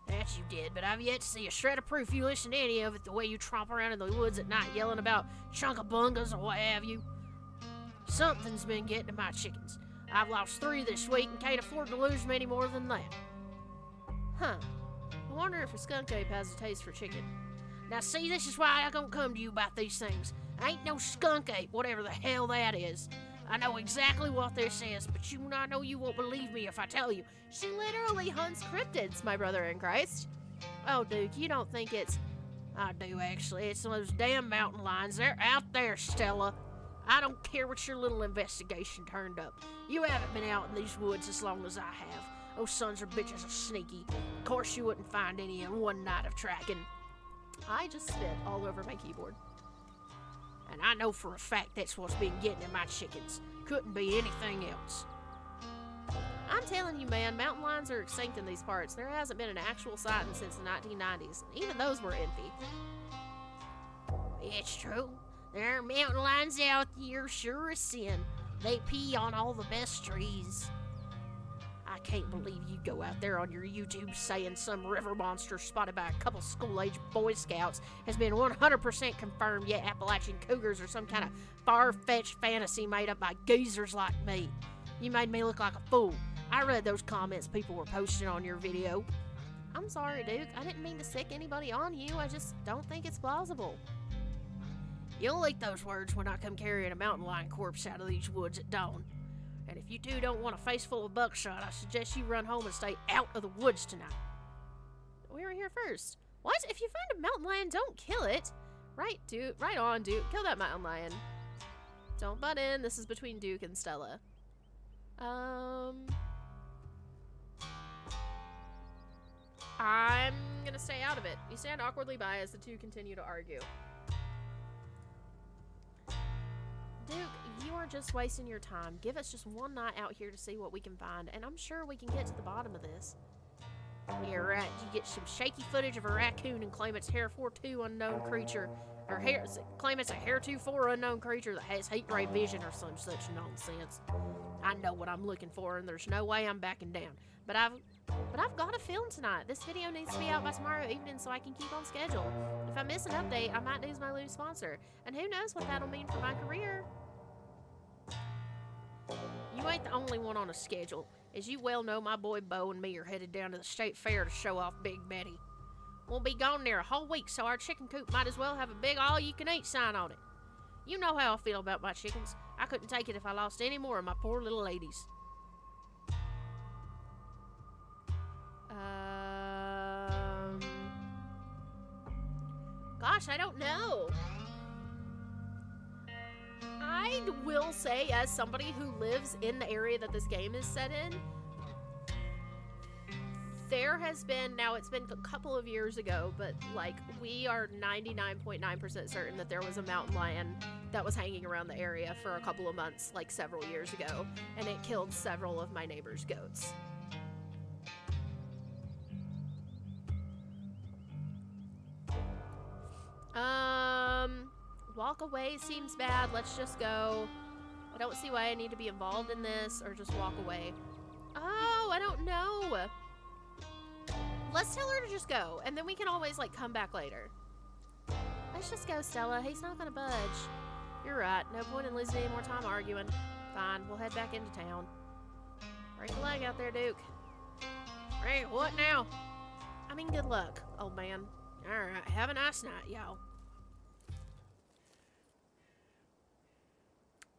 That you did, but I've yet to see a shred of proof you listen to any of it the way you tromp around in the woods at night yelling about chunkabungas or what have you. Something's been getting to my chickens. I've lost 3 this week and can't afford to lose many more than that. Huh. I wonder if a skunk ape has a taste for chicken. Now see, this is why I don't come to you about these things. I ain't no skunk ape, whatever the hell that is. I know exactly what this is, but I know you won't believe me if I tell you. She literally hunts cryptids, my brother in Christ. Oh, Duke, you don't think it's... I do, actually. It's those damn mountain lions. They're out there, Stella. I don't care what your little investigation turned up. You haven't been out in these woods as long as I have. Those sons of bitches are sneaky. Of course you wouldn't find any in one night of tracking. I just spit all over my keyboard. And I know for a fact that's what's been getting at my chickens. Couldn't be anything else. I'm telling you, man, mountain lions are extinct in these parts. There hasn't been an actual sighting since the 1990s. Even those were iffy. It's true. There are mountain lions out here, sure as sin. They pee on all the best trees. I can't believe you go out there on your YouTube saying some river monster spotted by a couple school-age Boy Scouts has been 100% confirmed, yet Appalachian cougars are some kind of far-fetched fantasy made up by geezers like me. You made me look like a fool. I read those comments people were posting on your video. I'm sorry, Duke. I didn't mean to sick anybody on you. I just don't think it's plausible. You'll eat those words when I come carrying a mountain lion corpse out of these woods at dawn. And if you two don't want a face full of buckshot, I suggest you run home and stay out of the woods tonight. We were here first. What? If you find a mountain lion, don't kill it. Right, Duke. Right on, Duke. Kill that mountain lion. Don't butt in. This is between Duke and Stella. I'm gonna stay out of it. You stand awkwardly by as the two continue to argue. Duke, you are just wasting your time. Give us just one night out here to see what we can find, and I'm sure we can get to the bottom of this. Yeah, right. You get some shaky footage of a raccoon and claim it's heretofore unknown creature, or claim it's a heretofore unknown creature that has heat ray vision or some such nonsense. I know what I'm looking for, and there's no way I'm backing down. But I've got a film tonight. This video needs to be out by tomorrow evening so I can keep on schedule. If I miss an update, I might lose my new sponsor, and who knows what that'll mean for my career. You ain't the only one on a schedule. As you well know, my boy Bo and me are headed down to the state fair to show off Big Betty. We'll be gone there a whole week, so our chicken coop might as well have a big all-you-can-eat sign on it. You know how I feel about my chickens. I couldn't take it if I lost any more of my poor little ladies. Gosh, I don't know. I will say, as somebody who lives in the area that this game is set in, there has been, now it's been a couple of years ago, but like we are 99.9% certain that there was a mountain lion that was hanging around the area for a couple of months, like several years ago, and it killed several of my neighbor's goats. Walk away seems bad. Let's just go. I don't see why I need to be involved in this, or just walk away. Oh, I don't know. Let's tell her to just go, and then we can always, like, come back later. Let's just go, Stella. He's not gonna budge. You're right. No point in losing any more time arguing. Fine, we'll head back into town. Break a leg out there, Duke. Hey, what now? I mean, good luck, old man. Alright, have a nice night, y'all.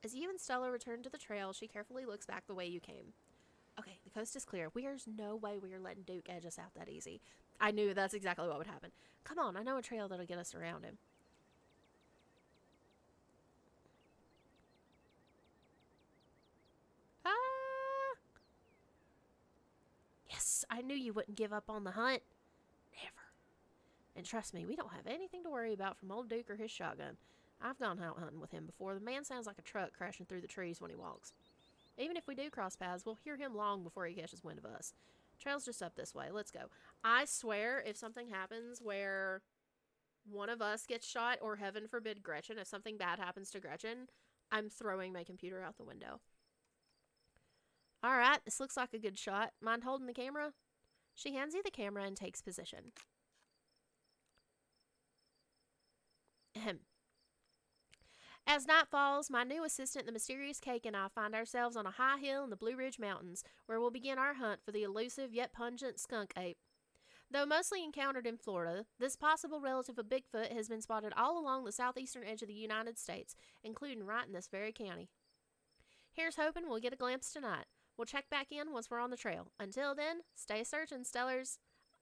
As you and Stella return to the trail, she carefully looks back the way you came. Okay, the coast is clear. There's no way we are letting Duke edge us out that easy. I knew that's exactly what would happen. Come on, I know a trail that'll get us around him. Yes, I knew you wouldn't give up on the hunt. Never. And trust me, we don't have anything to worry about from old Duke or his shotgun. I've gone out hunting with him before. The man sounds like a truck crashing through the trees when he walks. Even if we do cross paths, we'll hear him long before he catches wind of us. Trail's just up this way. Let's go. I swear, if something happens where one of us gets shot, or heaven forbid Gretchen, if something bad happens to Gretchen, I'm throwing my computer out the window. Alright, this looks like a good shot. Mind holding the camera? She hands you the camera and takes position. Ahem. As night falls, my new assistant, the mysterious Cake, and I find ourselves on a high hill in the Blue Ridge Mountains, where we'll begin our hunt for the elusive yet pungent skunk ape. Though mostly encountered in Florida, this possible relative of Bigfoot has been spotted all along the southeastern edge of the United States, including right in this very county. Here's hoping we'll get a glimpse tonight. We'll check back in once we're on the trail. Until then, stay searching, Stellars.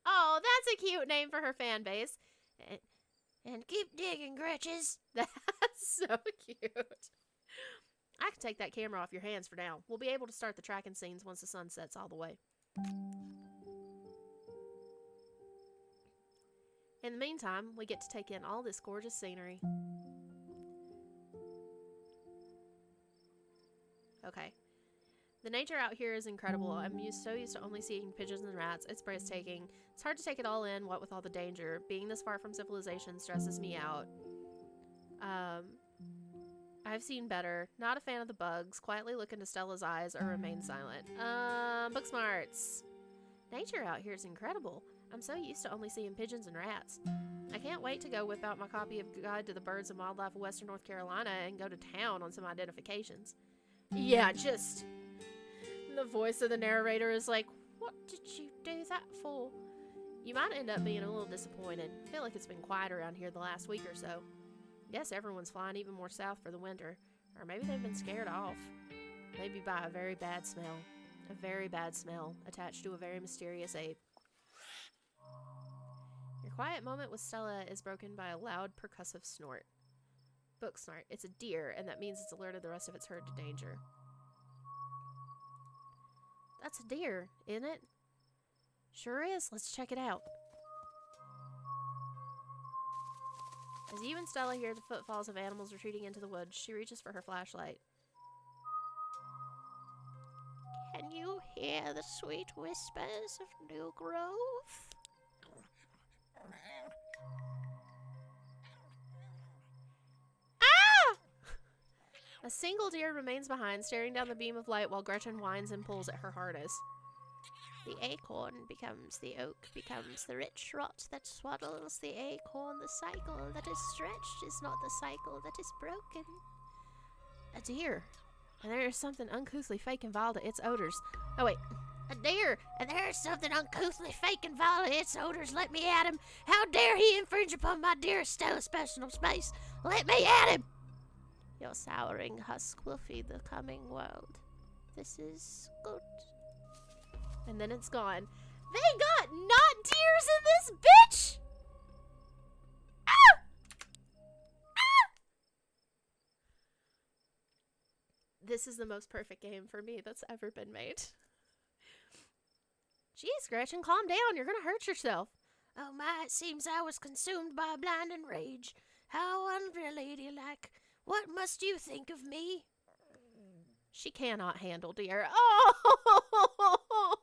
Oh, that's a cute name for her fan base. And keep digging, Gretches. That's so cute. I can take that camera off your hands for now. We'll be able to start the tracking scenes once the sun sets all the way. In the meantime, we get to take in all this gorgeous scenery. Okay. The nature out here is incredible. I'm so used to only seeing pigeons and rats. It's breathtaking. It's hard to take it all in, what with all the danger. Being this far from civilization stresses me out. I've seen better. Not a fan of the bugs. Quietly look into Stella's eyes or remain silent. Book smarts. Nature out here is incredible. I'm so used to only seeing pigeons and rats. I can't wait to go whip out my copy of Guide to the Birds and Wildlife of Western North Carolina and go to town on some identifications. Yeah, just... The voice of the narrator is like, what did you do that for? You might end up being a little disappointed. I feel like it's been quiet around here the last week or so. Guess everyone's flying even more south for the winter. Or maybe they've been scared off. Maybe by a very bad smell. A very bad smell attached to a very mysterious ape. Your quiet moment with Stella is broken by a loud percussive snort. Book snort. It's a deer, and that means it's alerted the rest of its herd to danger. That's a deer, isn't it? Sure is. Let's check it out. As you and Stella hear the footfalls of animals retreating into the woods, she reaches for her flashlight. Can you hear the sweet whispers of new growth? A single deer remains behind, staring down the beam of light while Gretchen whines and pulls at her harness. The acorn becomes the oak, becomes the rich rot that swaddles the acorn. The cycle that is stretched is not the cycle that is broken. A deer. And there is something uncouthly fake and vile to its odors. Oh, wait. A deer, and there is something uncouthly fake and vile to its odors. Let me at him. How dare he infringe upon my dearest Stella's personal space? Let me at him. Your souring husk will feed the coming world. This is good. And then it's gone. They got not deers in this bitch! Ah! Ah! This is the most perfect game for me that's ever been made. Jeez, Gretchen, calm down. You're gonna hurt yourself. Oh my, it seems I was consumed by a blinding rage. How unladylike. What must you think of me? She cannot handle deer. Oh,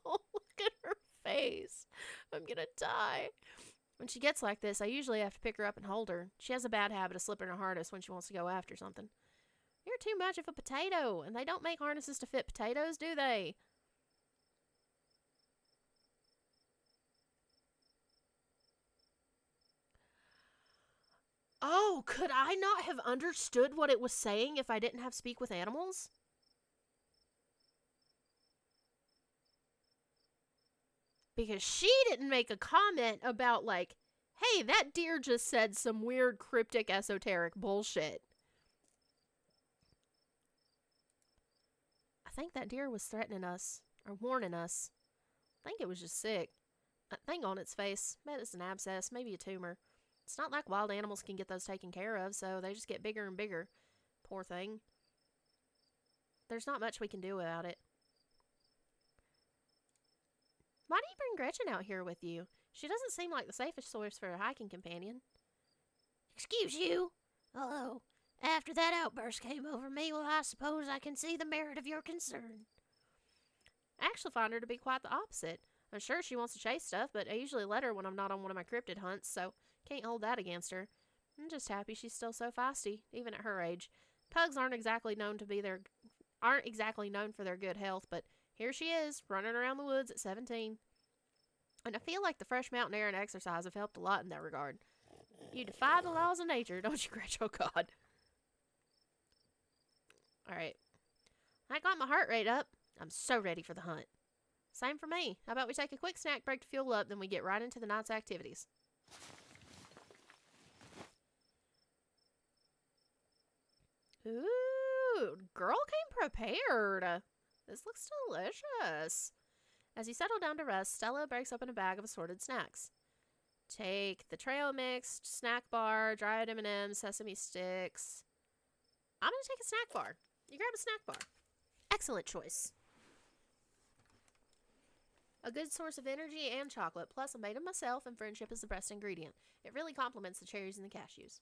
look at her face. I'm gonna die. When she gets like this, I usually have to pick her up and hold her. She has a bad habit of slipping her harness when she wants to go after something. You're too much of a potato, and they don't make harnesses to fit potatoes, do they? Oh, could I not have understood what it was saying if I didn't have speak with animals? Because she didn't make a comment about, like, hey, that deer just said some weird cryptic esoteric bullshit. I think that deer was threatening us, or warning us. I think it was just sick. A thing on its face. Bet it's an abscess, maybe a tumor. It's not like wild animals can get those taken care of, so they just get bigger and bigger. Poor thing. There's not much we can do about it. Why do you bring Gretchen out here with you? She doesn't seem like the safest source for a hiking companion. Excuse you. Although, after that outburst came over me, well, I suppose I can see the merit of your concern. I actually find her to be quite the opposite. I'm sure she wants to chase stuff, but I usually let her when I'm not on one of my cryptid hunts, so can't hold that against her. I'm just happy she's still so feisty, even at her age. Pugs aren't exactly known for their good health, but here she is, running around the woods at 17. And I feel like the fresh mountain air and exercise have helped a lot in that regard. You defy the laws of nature, don't you, Gretch? Oh, God. Alright. I got my heart rate up. I'm so ready for the hunt. Same for me. How about we take a quick snack break to fuel up, then we get right into the night's activities. Ooh, girl came prepared. This looks delicious. As you settle down to rest, Stella breaks open a bag of assorted snacks. Take the trail mixed, snack bar, dried M&Ms, sesame sticks. I'm going to take a snack bar. You grab a snack bar. Excellent choice. A good source of energy and chocolate, plus I made them myself, and friendship is the best ingredient. It really complements the cherries and the cashews.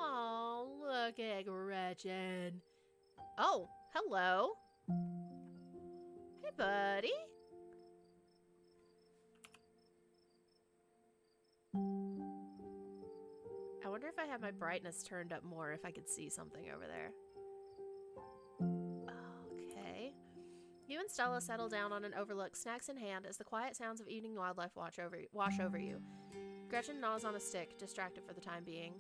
Oh, look at Gretchen. Oh, hello. Hey, buddy. I wonder if I have my brightness turned up more, if I could see something over there. Okay. You and Stella settle down on an overlook, snacks in hand, as the quiet sounds of evening wildlife wash over you. Gretchen gnaws on a stick, distracted for the time being.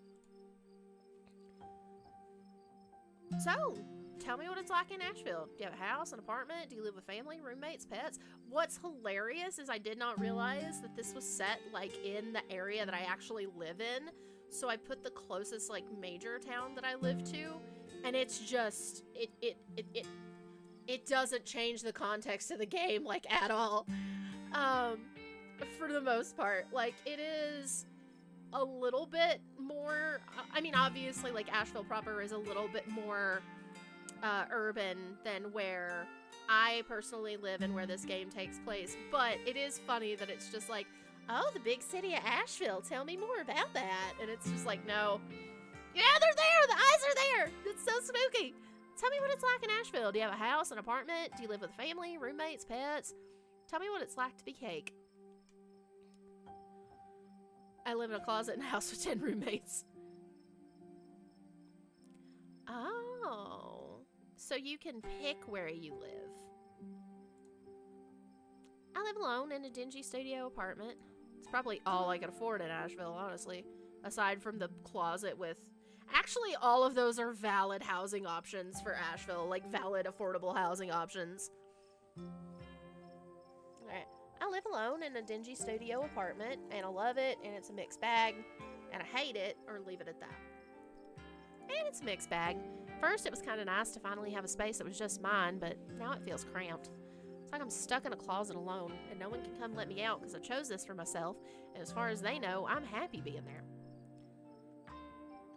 So, Tell me what it's like in Asheville. Do you have a house, an apartment? Do you live with family, roommates, pets? What's hilarious is I did not realize that this was set, like, in the area that I actually live in. So I put the closest, like, major town that I live to, and it's just, it doesn't change the context of the game, like, at all. For the most part. Like, it is a little bit more, I mean, obviously, like, Asheville proper is a little bit more urban than where I personally live and where this game takes place, but it is funny that it's just like, oh, the big city of Asheville, tell me more about that. And it's just like, no. Yeah, they're there, the eyes are there. It's so spooky. Tell me what it's like in Asheville. Do you have a house, an apartment? Do you live with family, roommates, pets? Tell me what it's like to be Cake. I live in a closet in a house with 10 roommates. Oh. So you can pick where you live. I live alone in a dingy studio apartment. It's probably all I could afford in Asheville, honestly. Aside from the closet with... Actually, all of those are valid housing options for Asheville. Like, valid, affordable housing options. Alright. I live alone in a dingy studio apartment, and I love it, and it's a mixed bag, and I hate it, or leave it at that. And it's a mixed bag. First, it was kind of nice to finally have a space that was just mine, but now it feels cramped. It's like I'm stuck in a closet alone, and no one can come let me out because I chose this for myself, and as far as they know, I'm happy being there.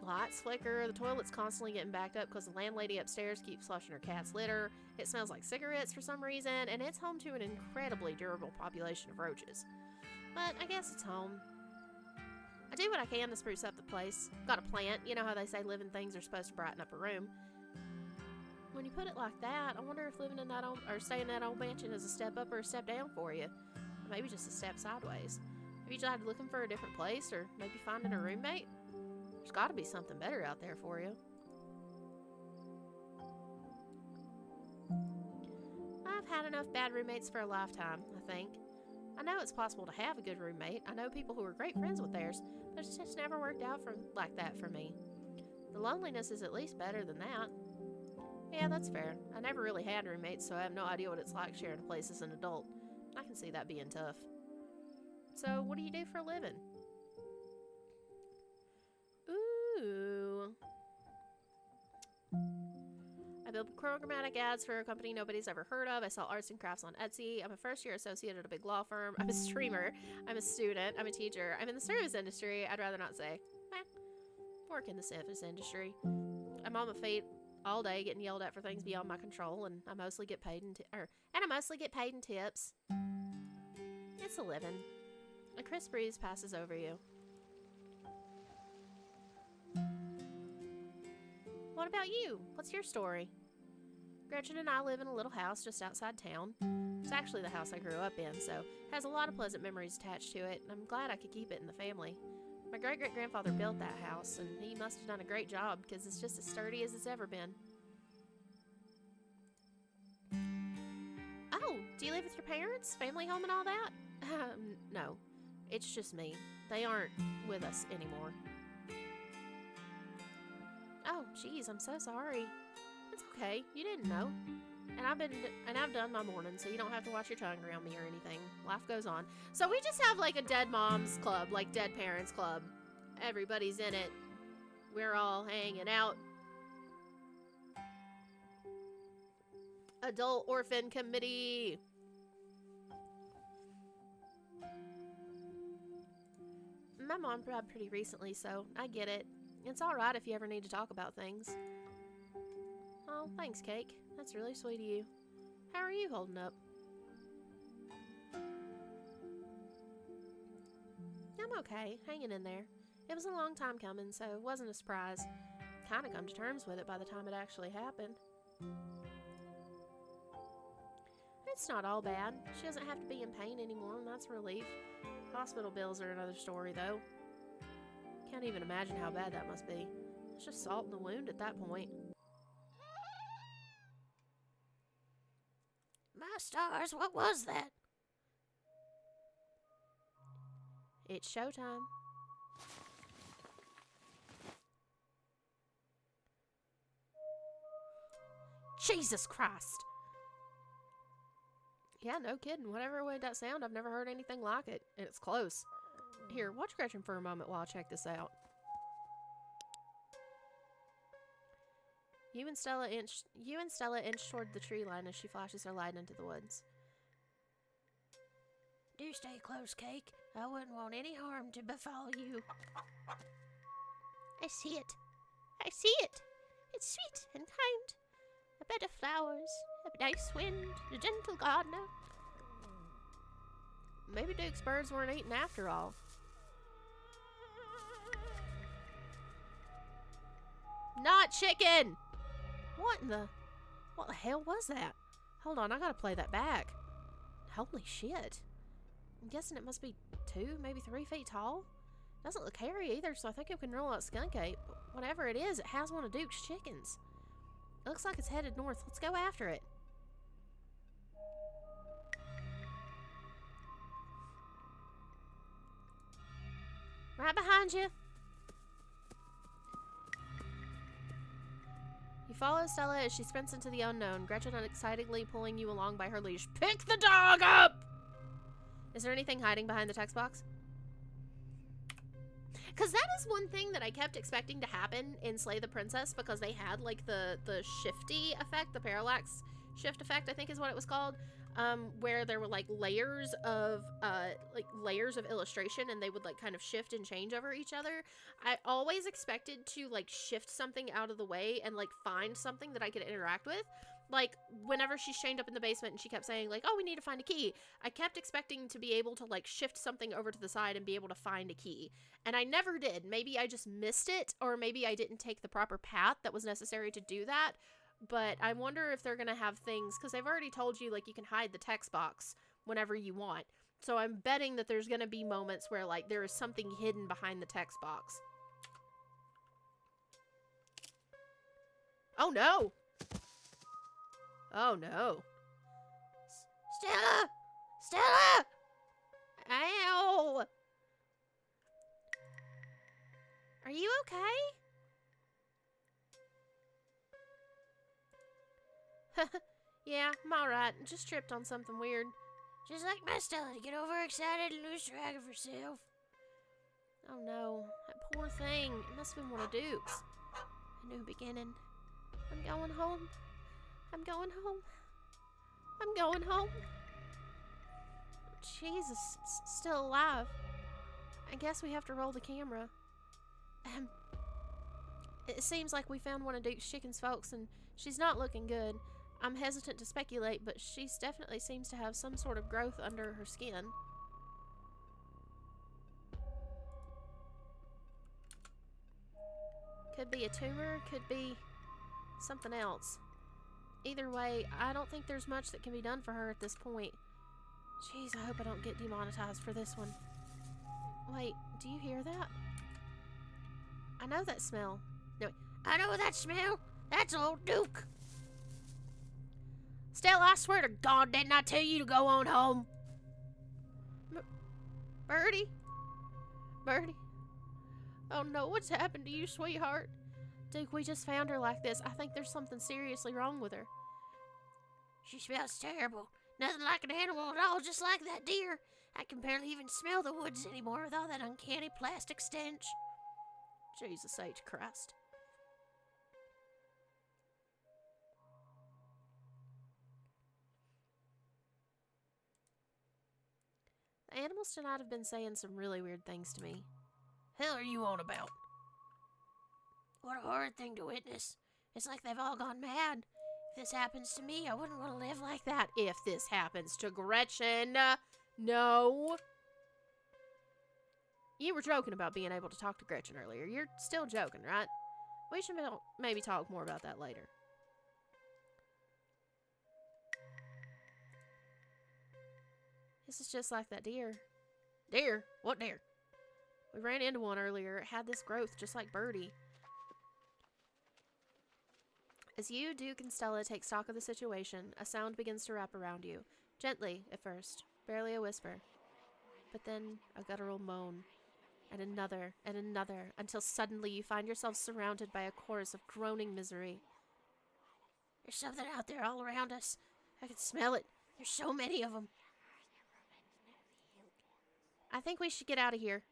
Lights flicker, the toilet's constantly getting backed up because the landlady upstairs keeps flushing her cat's litter. It smells like cigarettes for some reason, and it's home to an incredibly durable population of roaches. But I guess it's home. I do what I can to spruce up the place. Got a plant, you know how they say living things are supposed to brighten up a room. When you put it like that, I wonder if living in that old, or staying in that old mansion is a step up or a step down for you. Or maybe just a step sideways. Have you tried looking for a different place, or maybe finding a roommate? There's got to be something better out there for you. I've had enough bad roommates for a lifetime, I think. I know it's possible to have a good roommate. I know people who are great friends with theirs, but it's just never worked out like that for me. The loneliness is at least better than that. Yeah, that's fair. I never really had roommates, so I have no idea what it's like sharing a place as an adult. I can see that being tough. So, what do you do for a living? Ooh. I build programmatic ads for a company nobody's ever heard of. I sell arts and crafts on Etsy. I'm a first-year associate at a big law firm. I'm a streamer. I'm a student. I'm a teacher. I'm in the service industry. I'd rather not say. Work in the service industry. I'm on my feet all day getting yelled at for things beyond my control, and I mostly get paid in tips. It's a living. A crisp breeze passes over you. What about you? What's your story? Gretchen and I live in a little house just outside town. It's actually the house I grew up in, so it has a lot of pleasant memories attached to it, and I'm glad I could keep it in the family. My great-great-grandfather built that house, and he must have done a great job because it's just as sturdy as it's ever been. Oh, do you live with your parents? Family home and all that? No. It's just me. They aren't with us anymore. Oh, geez, I'm so sorry. It's okay. You didn't know. And I've done my morning, so you don't have to watch your tongue around me or anything. Life goes on. So we just have like a dead moms club, like dead parents club. Everybody's in it. We're all hanging out. Adult Orphan Committee. My mom died pretty recently, so I get it. It's alright if you ever need to talk about things. Oh, thanks, Cake. That's really sweet of you. How are you holding up? I'm okay, hanging in there. It was a long time coming, so it wasn't a surprise. Kinda come to terms with it by the time it actually happened. It's not all bad. She doesn't have to be in pain anymore, and that's a relief. Hospital bills are another story, though. Can't even imagine how bad that must be. It's just salt in the wound at that point. My stars, what was that? It's showtime. Jesus Christ. Yeah, no kidding. Whatever made that sound, I've never heard anything like it. And it's close. Here, watch Gretchen for a moment while I check this out. You and Stella inch toward the tree line as she flashes her light into the woods. Do stay close, Cake. I wouldn't want any harm to befall you. I see it. I see it. It's sweet and kind. A bed of flowers, a nice wind, a gentle gardener. Maybe Duke's birds weren't eaten after all. Not chicken! What the hell was that? Hold on, I gotta play that back. Holy shit. I'm guessing it must be 2, maybe 3 feet tall. Doesn't look hairy either, so I think it can roll out skunk ape. But whatever it is, it has one of Duke's chickens. It looks like it's headed north. Let's go after it. Right behind you. You follow Stella as she sprints into the unknown, Gretchen unexcitedly pulling you along by her leash. Pick the dog up! Is there anything hiding behind the text box? Because that is one thing that I kept expecting to happen in Slay the Princess, because they had, like, the shifty effect, the parallax shift effect, I think is what it was called, where there were, like, layers of illustration, and they would, like, kind of shift and change over each other. I always expected to, like, shift something out of the way and, like, find something that I could interact with. Like, whenever she's chained up in the basement and she kept saying, like, oh, we need to find a key, I kept expecting to be able to, like, shift something over to the side and be able to find a key. And I never did. Maybe I just missed it, or maybe I didn't take the proper path that was necessary to do that. But I wonder if they're going to have things, because they've already told you, like, you can hide the text box whenever you want. So I'm betting that there's going to be moments where, like, there is something hidden behind the text box. Oh, no! Oh, no. Stella! Stella! Ow! Are you okay? Yeah, I'm alright. Just tripped on something weird. Just like my Stella to get overexcited and lose track of herself. Oh no, that poor thing. It must have been one of Duke's. A new beginning. I'm going home. I'm going home. I'm going home. Jesus, it's still alive. I guess we have to roll the camera. It seems like we found one of Duke's chicken's folks, and she's not looking good. I'm hesitant to speculate, but she definitely seems to have some sort of growth under her skin. Could be a tumor, could be something else. Either way, I don't think there's much that can be done for her at this point. Jeez, I hope I don't get demonetized for this one. Wait, do you hear that? I know that smell. No, wait. I know that smell. That's old Duke. Stella, I swear to God, didn't I tell you to go on home? Birdie? Birdie? Oh no, what's happened to you, sweetheart? Duke, we just found her like this. I think there's something seriously wrong with her. She smells terrible. Nothing like an animal at all, just like that deer. I can barely even smell the woods anymore with all that uncanny plastic stench. Jesus H. Christ. The animals tonight have been saying some really weird things to me. Hell are you on about? What a horrid thing to witness. It's like they've all gone mad. If this happens to me, I wouldn't want to live like that. If this happens to Gretchen, no. You were joking about being able to talk to Gretchen earlier. You're still joking, right? We should maybe talk more about that later. This is just like that deer. Deer? What deer? We ran into one earlier. It had this growth just like Birdie. As you, Duke, and Stella take stock of the situation, a sound begins to wrap around you. Gently, at first. Barely a whisper. But then a guttural moan. And another, until suddenly you find yourself surrounded by a chorus of groaning misery. There's something out there all around us. I can smell it. There's so many of them. I think we should get out of here.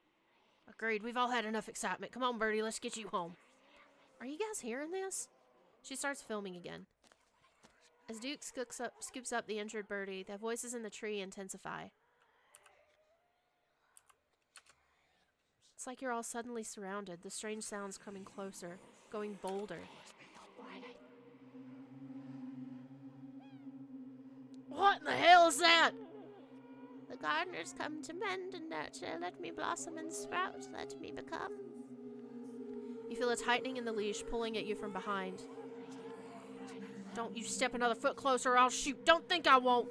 Agreed. We've all had enough excitement. Come on, Birdie. Let's get you home. Are you guys hearing this? She starts filming again. As Duke scoops up the injured birdie, the voices in the tree intensify. It's like you're all suddenly surrounded, the strange sounds coming closer, going bolder. What in the hell is that? The gardeners come to mend and nurture. Let me blossom and sprout. Let me become. You feel a tightening in the leash pulling at you from behind. Don't you step another foot closer or I'll shoot. Don't think I won't.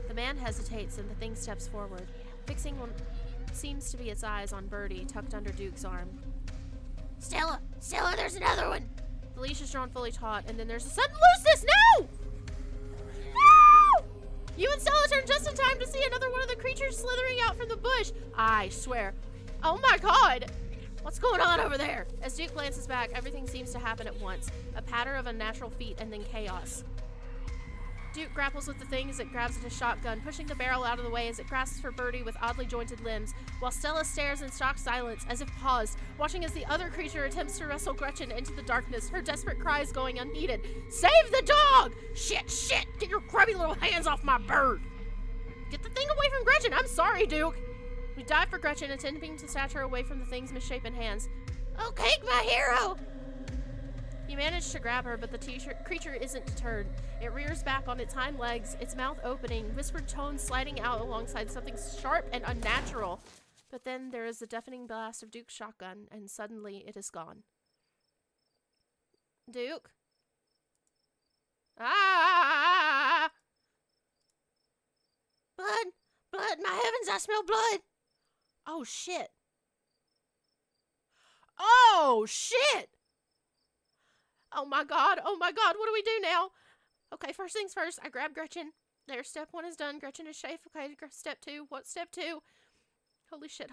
The man hesitates and the thing steps forward, fixing what seems to be its eyes on Birdie tucked under Duke's arm. Stella, there's another one. The leash is drawn fully taut, and then there's a sudden looseness. No! No! You and Stella turn just in time to see another one of the creatures slithering out from the bush. I swear. Oh my god! What's going on over there? As Duke glances back, everything seems to happen at once. A patter of unnatural feet and then chaos. Duke grapples with the thing as it grabs at a shotgun, pushing the barrel out of the way as it grasps for Birdie with oddly jointed limbs, while Stella stares in shocked silence, as if paused, watching as the other creature attempts to wrestle Gretchen into the darkness, her desperate cries going unheeded. Save the dog! Shit! Get your grubby little hands off my bird! Get the thing away from Gretchen! I'm sorry, Duke! We dive for Gretchen, attempting to snatch her away from the thing's misshapen hands. Oh, Cake, my hero! You manage to grab her, but the creature isn't deterred. It rears back on its hind legs, its mouth opening, whispered tones sliding out alongside something sharp and unnatural. But then there is the deafening blast of Duke's shotgun, and suddenly it is gone. Duke? Ah! Blood, my heavens, I smell blood! Oh, shit. Oh, shit! Oh my god, what do we do now? Okay, first things first, I grab Gretchen. There, step 1 is done. Gretchen is safe. Okay, step 2. What's step 2? Holy shit.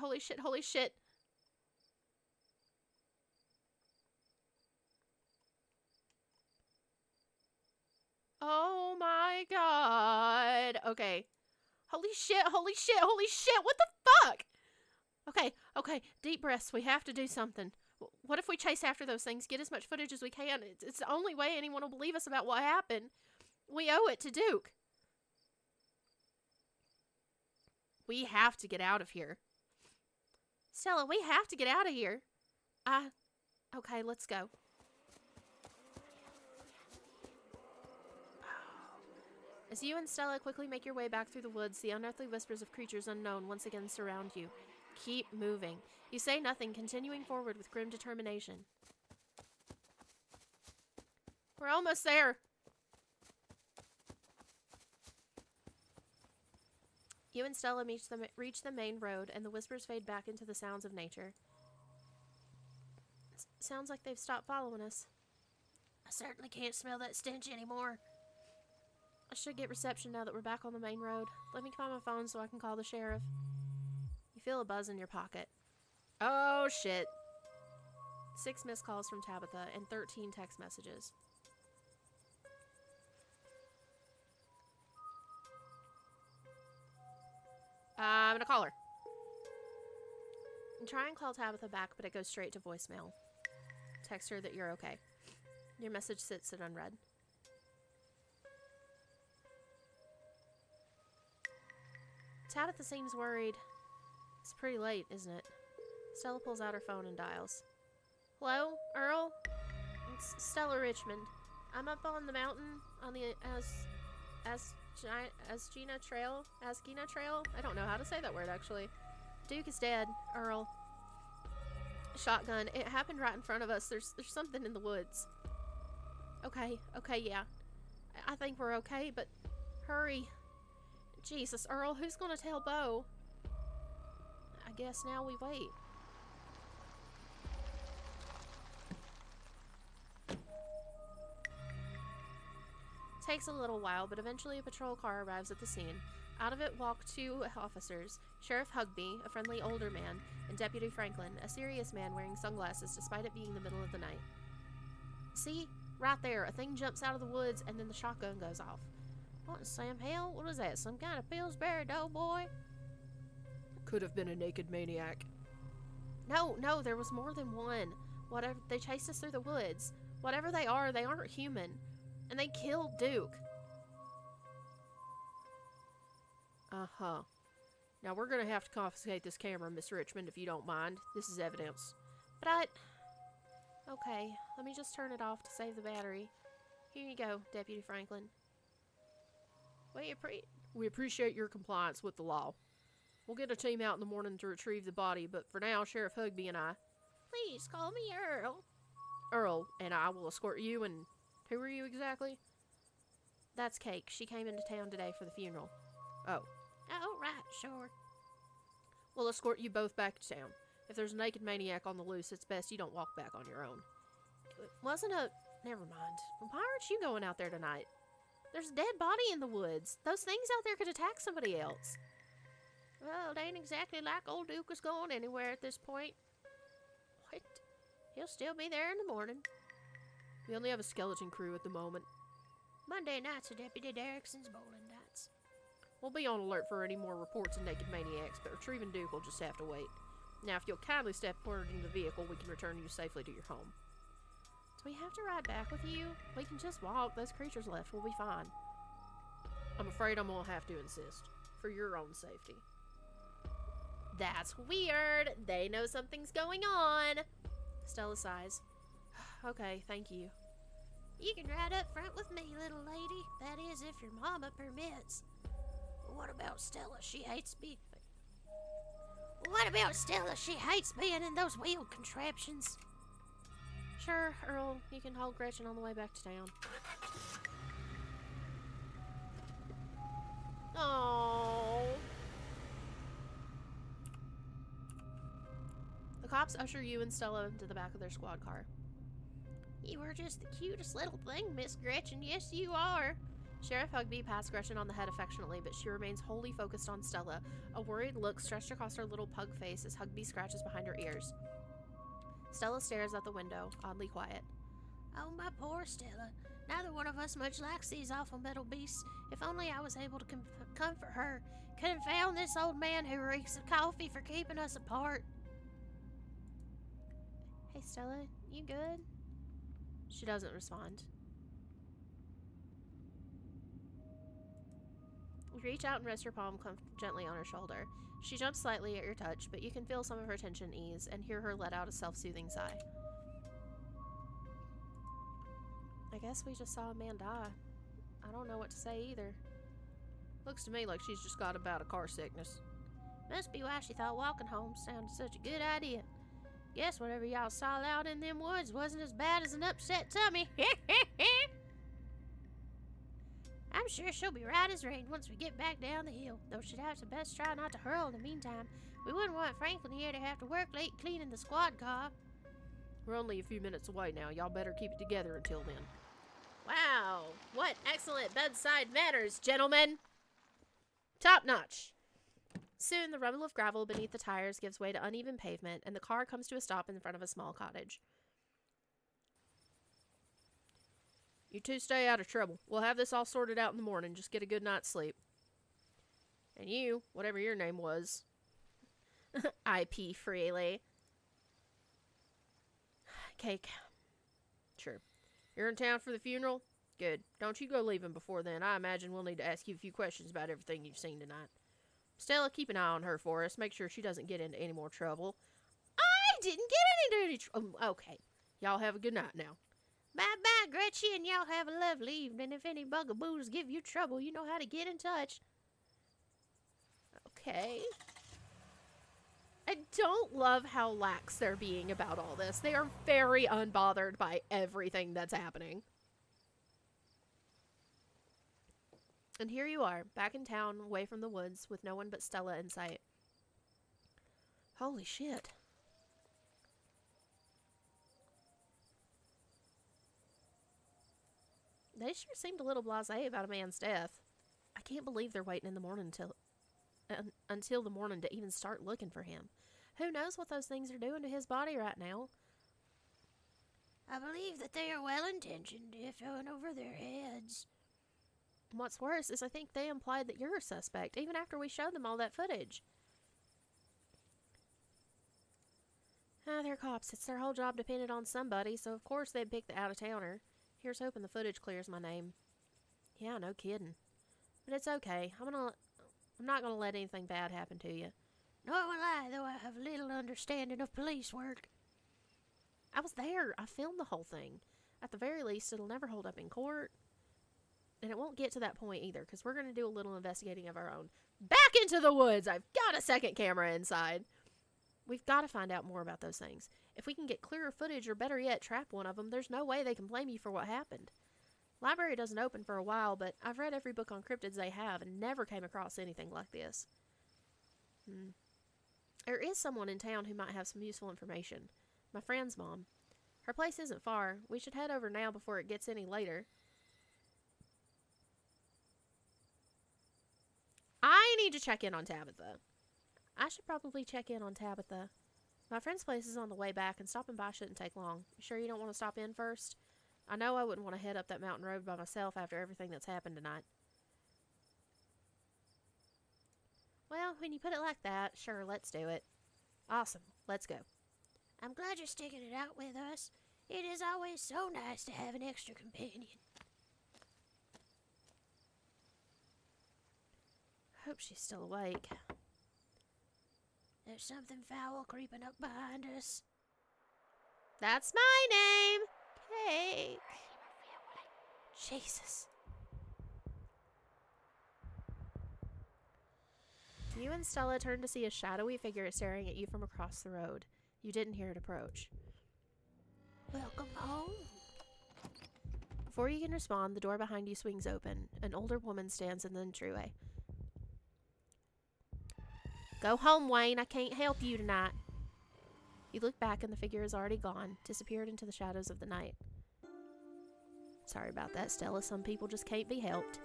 Oh my god. Okay. Holy shit. What the fuck? Okay, deep breaths. We have to do something. What if we chase after those things, get as much footage as we can? It's the only way anyone will believe us about what happened. We owe it to Duke. We have to get out of here. Stella, we have to get out of here. Okay, let's go. As you and Stella quickly make your way back through the woods, the unearthly whispers of creatures unknown once again surround you. Keep moving. You say nothing, continuing forward with grim determination. We're almost there. You and Stella reach the main road, and the whispers fade back into the sounds of nature. Sounds like they've stopped following us. I certainly can't smell that stench anymore. I should get reception now that we're back on the main road. Let me find my phone so I can call the sheriff. You feel a buzz in your pocket. Oh, shit. 6 missed calls from Tabitha and 13 text messages. I'm gonna call her. You try and call Tabitha back, but it goes straight to voicemail. Text her that you're okay. Your message sits at unread. Tabitha seems worried. It's pretty late, isn't it? Stella pulls out her phone and dials. Hello, Earl? It's Stella Richmond. I'm up on the mountain on the Asgina Trail. I don't know how to say that word, actually. Duke is dead, Earl. Shotgun. It happened right in front of us. There's something in the woods. Okay, yeah. I think we're okay, but hurry. Jesus, Earl, who's gonna tell Bo? I guess now we wait. Takes a little while, but eventually a patrol car arrives at the scene. Out of it walk 2 officers, Sheriff Hugby, a friendly older man, and Deputy Franklin, a serious man wearing sunglasses despite it being the middle of the night. See? Right there, a thing jumps out of the woods, and then the shotgun goes off. What in Sam hell? What is that? Some kind of Pillsbury Doughboy? Could have been a naked maniac. No, there was more than one. Whatever, they chased us through the woods. Whatever they aren't human. And they killed Duke. Uh-huh. Now we're gonna have to confiscate this camera, Miss Richmond, if you don't mind. This is evidence. But okay, let me just turn it off to save the battery. Here you go, Deputy Franklin. We appreciate your compliance with the law. We'll get a team out in the morning to retrieve the body, but for now, Sheriff Hugby and I... Please call me Earl. Earl and I will escort you, and who are you exactly? That's Cake. She came into town today for the funeral. Oh. Oh, right, sure. We'll escort you both back to town. If there's a naked maniac on the loose, it's best you don't walk back on your own. It wasn't a... Never mind. Why aren't you going out there tonight? There's a dead body in the woods. Those things out there could attack somebody else. Well, it ain't exactly like old Duke is going anywhere at this point. What? He'll still be there in the morning. We only have a skeleton crew at the moment. Monday nights are Deputy Derrickson's bowling nights. We'll be on alert for any more reports of naked maniacs, but retrieving Duke will just have to wait. Now, if you'll kindly step forward into the vehicle, we can return you safely to your home. Do we have to ride back with you? We can just walk. Those creatures left. We'll be fine. I'm afraid I'm gonna have to insist. For your own safety. That's weird. They know something's going on. Stella sighs. Okay, thank you. You can ride up front with me, little lady. That is, if your mama permits. What about Stella? She hates being... What about Stella? She hates being in those wheeled contraptions. Sure, Earl. You can hold Gretchen on the way back to town. Oh. The cops usher you and Stella into the back of their squad car. You are just the cutest little thing, Miss Gretchen. Yes, you are. Sheriff Hugby pats Gretchen on the head affectionately, but she remains wholly focused on Stella, a worried look stretched across her little pug face as Hugby scratches behind her ears. Stella stares out the window, oddly quiet. Oh, my poor Stella. Neither one of us much likes these awful metal beasts. If only I was able to comfort her. Could have found this old man who reeks of coffee for keeping us apart. Hey, Stella, you good? She doesn't respond. You reach out and rest your palm gently on her shoulder. She jumps slightly at your touch, but you can feel some of her tension ease and hear her let out a self-soothing sigh. I guess we just saw a man die. I don't know what to say either. Looks to me like she's just got about a car sickness. Must be why she thought walking home sounded such a good idea. Guess whatever y'all saw out in them woods wasn't as bad as an upset tummy. I'm sure she'll be right as rain once we get back down the hill, though she'd have to best try not to hurl in the meantime. We wouldn't want Franklin here to have to work late cleaning the squad car. We're only a few minutes away now. Y'all better keep it together until then. Wow. What excellent bedside manners, gentlemen. Top notch. Soon, the rumble of gravel beneath the tires gives way to uneven pavement, and the car comes to a stop in front of a small cottage. You two stay out of trouble. We'll have this all sorted out in the morning. Just get a good night's sleep. And you, whatever your name was. I pee freely. Cake. Sure. You're in town for the funeral? Good. Don't you go leaving before then. I imagine we'll need to ask you a few questions about everything you've seen tonight. Stella, keep an eye on her for us. Make sure she doesn't get into any more trouble. I didn't get into any trouble. Okay. Y'all have a good night now. Bye-bye, Gretchen, and y'all have a lovely evening. If any bugaboos give you trouble, you know how to get in touch. Okay. I don't love how lax they're being about all this. They are very unbothered by everything that's happening. And here you are, back in town, away from the woods, with no one but Stella in sight. Holy shit. They sure seemed a little blasé about a man's death. I can't believe they're waiting in the morning until the morning to even start looking for him. Who knows what those things are doing to his body right now? I believe that they are well-intentioned, if going over their heads. What's worse is I think they implied that you're a suspect, even after we showed them all that footage. They're cops. It's their whole job depended on somebody, so of course they'd pick the out-of-towner. Here's hoping the footage clears my name. Yeah, no kidding. But it's okay. I'm not gonna let anything bad happen to you. Nor will I, though I have little understanding of police work. I was there. I filmed the whole thing. At the very least, it'll never hold up in court. And it won't get to that point either, because we're going to do a little investigating of our own. Back into the woods! I've got a second camera inside. We've got to find out more about those things. If we can get clearer footage, or better yet, trap one of them, there's no way they can blame you for what happened. Library doesn't open for a while, but I've read every book on cryptids they have and never came across anything like this. There is someone in town who might have some useful information. My friend's mom. Her place isn't far. We should head over now before it gets any later. I need to check in on Tabitha. I should probably check in on Tabitha. My friend's place is on the way back, and stopping by shouldn't take long. You sure you don't want to stop in first? I know I wouldn't want to head up that mountain road by myself after everything that's happened tonight. Well, when you put it like that, sure, let's do it. Awesome. Let's go. I'm glad you're sticking it out with us. It is always so nice to have an extra companion. Hope she's still awake. There's something foul creeping up behind us. That's my name! Cake! Jesus. You and Stella turned to see a shadowy figure staring at you from across the road. You didn't hear it approach. Welcome home. Before you can respond, the door behind you swings open. An older woman stands in the entryway. Go home, Wayne. I can't help you tonight. You look back and the figure is already gone, disappeared into the shadows of the night. Sorry about that, Stella. Some people just can't be helped.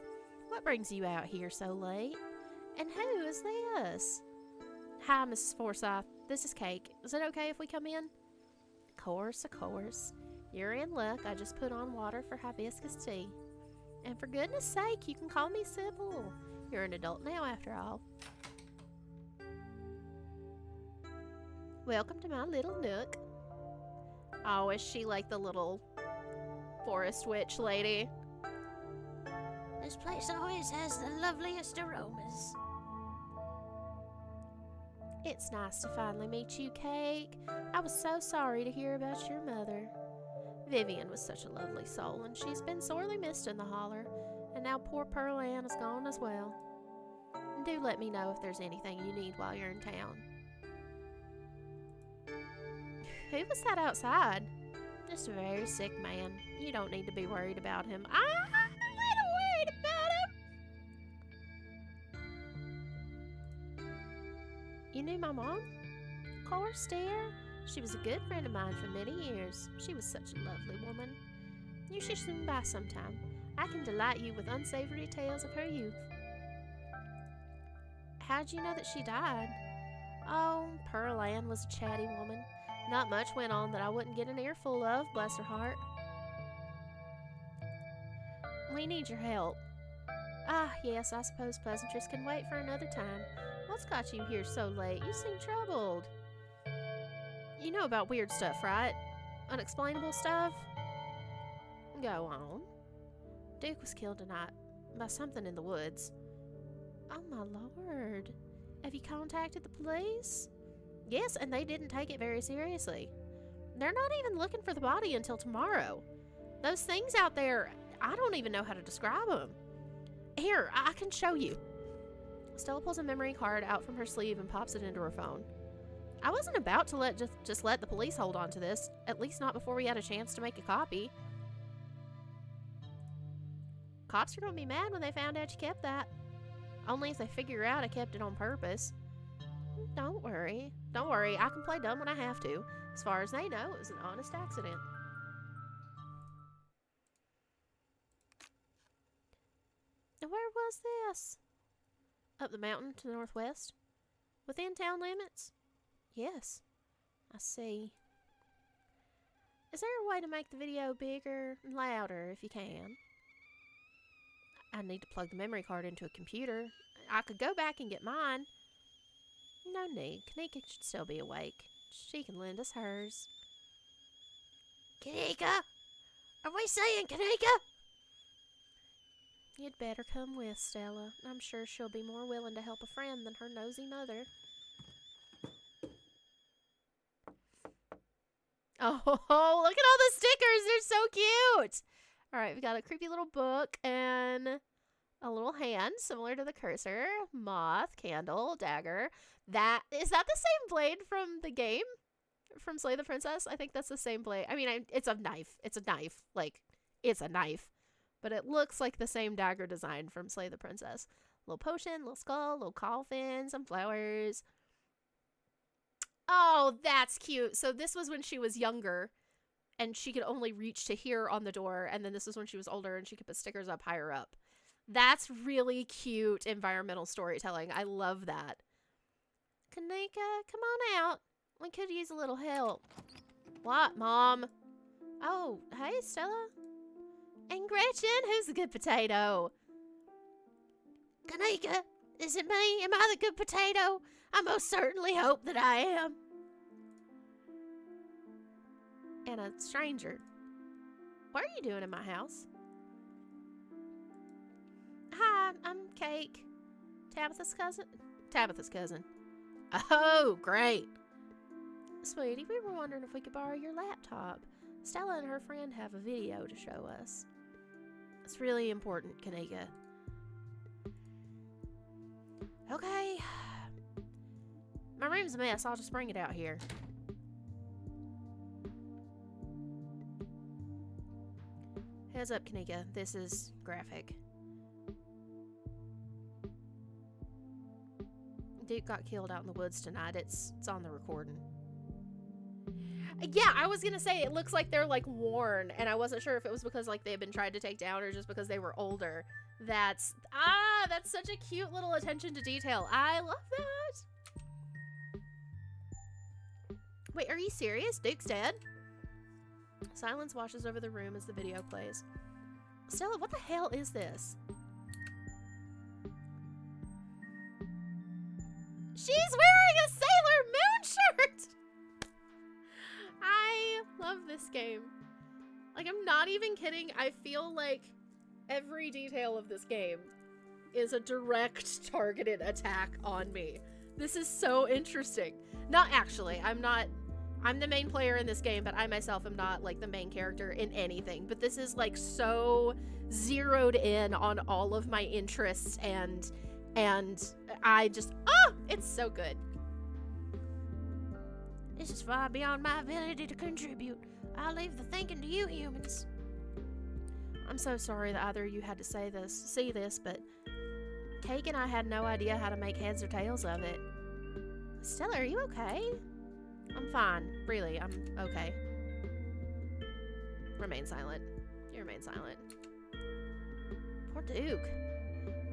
What brings you out here so late? And who is this? Hi, Mrs. Forsyth. This is Cake. Is it okay if we come in? Of course, of course. You're in luck. I just put on water for hibiscus tea. And for goodness sake, you can call me Sybil. You're an adult now, after all. Welcome to my little nook. Oh, is she like the little forest witch lady? This place always has the loveliest aromas. It's nice to finally meet you, Cake. I was so sorry to hear about your mother. Vivian was such a lovely soul, and she's been sorely missed in the Holler, and now poor Pearl Ann is gone as well. Do let me know if there's anything you need while you're in town. Who was that outside? Just a very sick man. You don't need to be worried about him. I'm a little worried about him. You knew my mom? Of course, dear. She was a good friend of mine for many years. She was such a lovely woman. You should swing by sometime. I can delight you with unsavory tales of her youth. How'd you know that she died? Oh, Pearl Ann was a chatty woman. Not much went on that I wouldn't get an earful of, bless her heart. We need your help. Ah, yes, I suppose pleasantries can wait for another time. What's got you here so late? You seem troubled. You know about weird stuff, right? Unexplainable stuff? Go on. Duke was killed tonight by something in the woods. Oh my lord. Have you contacted the police? Yes, and they didn't take it very seriously. They're not even looking for the body until tomorrow. Those things out there, I don't even know how to describe them. Here, I can show you. Stella pulls a memory card out from her sleeve and pops it into her phone. I wasn't about to just let the police hold on to this, at least not before we had a chance to make a copy. Cops are going to be mad when they found out you kept that. Only if they figure out I kept it on purpose. Don't worry. Don't worry, I can play dumb when I have to. As far as they know, it was an honest accident. And where was this? Up the mountain to the northwest? Within town limits? Yes, I see. Is there a way to make the video bigger and louder if you can? I need to plug the memory card into a computer. I could go back and get mine. No need. Kanika should still be awake. She can lend us hers. Kanika? Are we saying Kanika? You'd better come with, Stella. I'm sure she'll be more willing to help a friend than her nosy mother. Oh, look at all the stickers. They're so cute. All right, we got a creepy little book and a little hand similar to the cursor. Moth, candle, dagger. Is that the same blade from the game? From Slay the Princess? I think that's the same blade. I mean, it's a knife. It's a knife. Like, it's a knife. But it looks like the same dagger design from Slay the Princess. Little potion, little skull, little coffin, some flowers. Oh, that's cute. So this was when she was younger and she could only reach to here on the door. And then this is when she was older and she could put stickers up higher up. That's really cute environmental storytelling. I love that. Kanika, come on out. We could use a little help. What, Mom? Oh, hey, Stella. And Gretchen, who's the good potato? Kanika, is it me? Am I the good potato? I most certainly hope that I am. And a stranger. What are you doing in my house? Hi, I'm Cake. Tabitha's cousin? Tabitha's cousin. Oh, great. Sweetie, we were wondering if we could borrow your laptop. Stella and her friend have a video to show us. It's really important, Kanika. Okay. My room's a mess. I'll just bring it out here. Heads up, Kanika. This is graphic. Duke got killed out in the woods tonight. It's on the recording. Yeah, I was gonna say it looks like they're like worn, and I wasn't sure if it was because like they had been tried to take down or just because they were older. That's such a cute little attention to detail. I love that. Wait, are you serious? Duke's dead? Silence washes over the room as the video plays. Stella, what the hell is this? She's wearing a Sailor Moon shirt! I love this game. Like, I'm not even kidding. I feel like every detail of this game is a direct targeted attack on me. This is so interesting. Not actually. I'm the main player in this game, but I myself am not like the main character in anything. But this is like so zeroed in on all of my interests and I just, it's so good. This is far beyond my ability to contribute. I'll leave the thinking to you humans. I'm so sorry that either of you had to see this, but Cake and I had no idea how to make heads or tails of it. Stella, are you okay? I'm fine. Really, I'm okay. Remain silent. You remain silent. Poor Duke.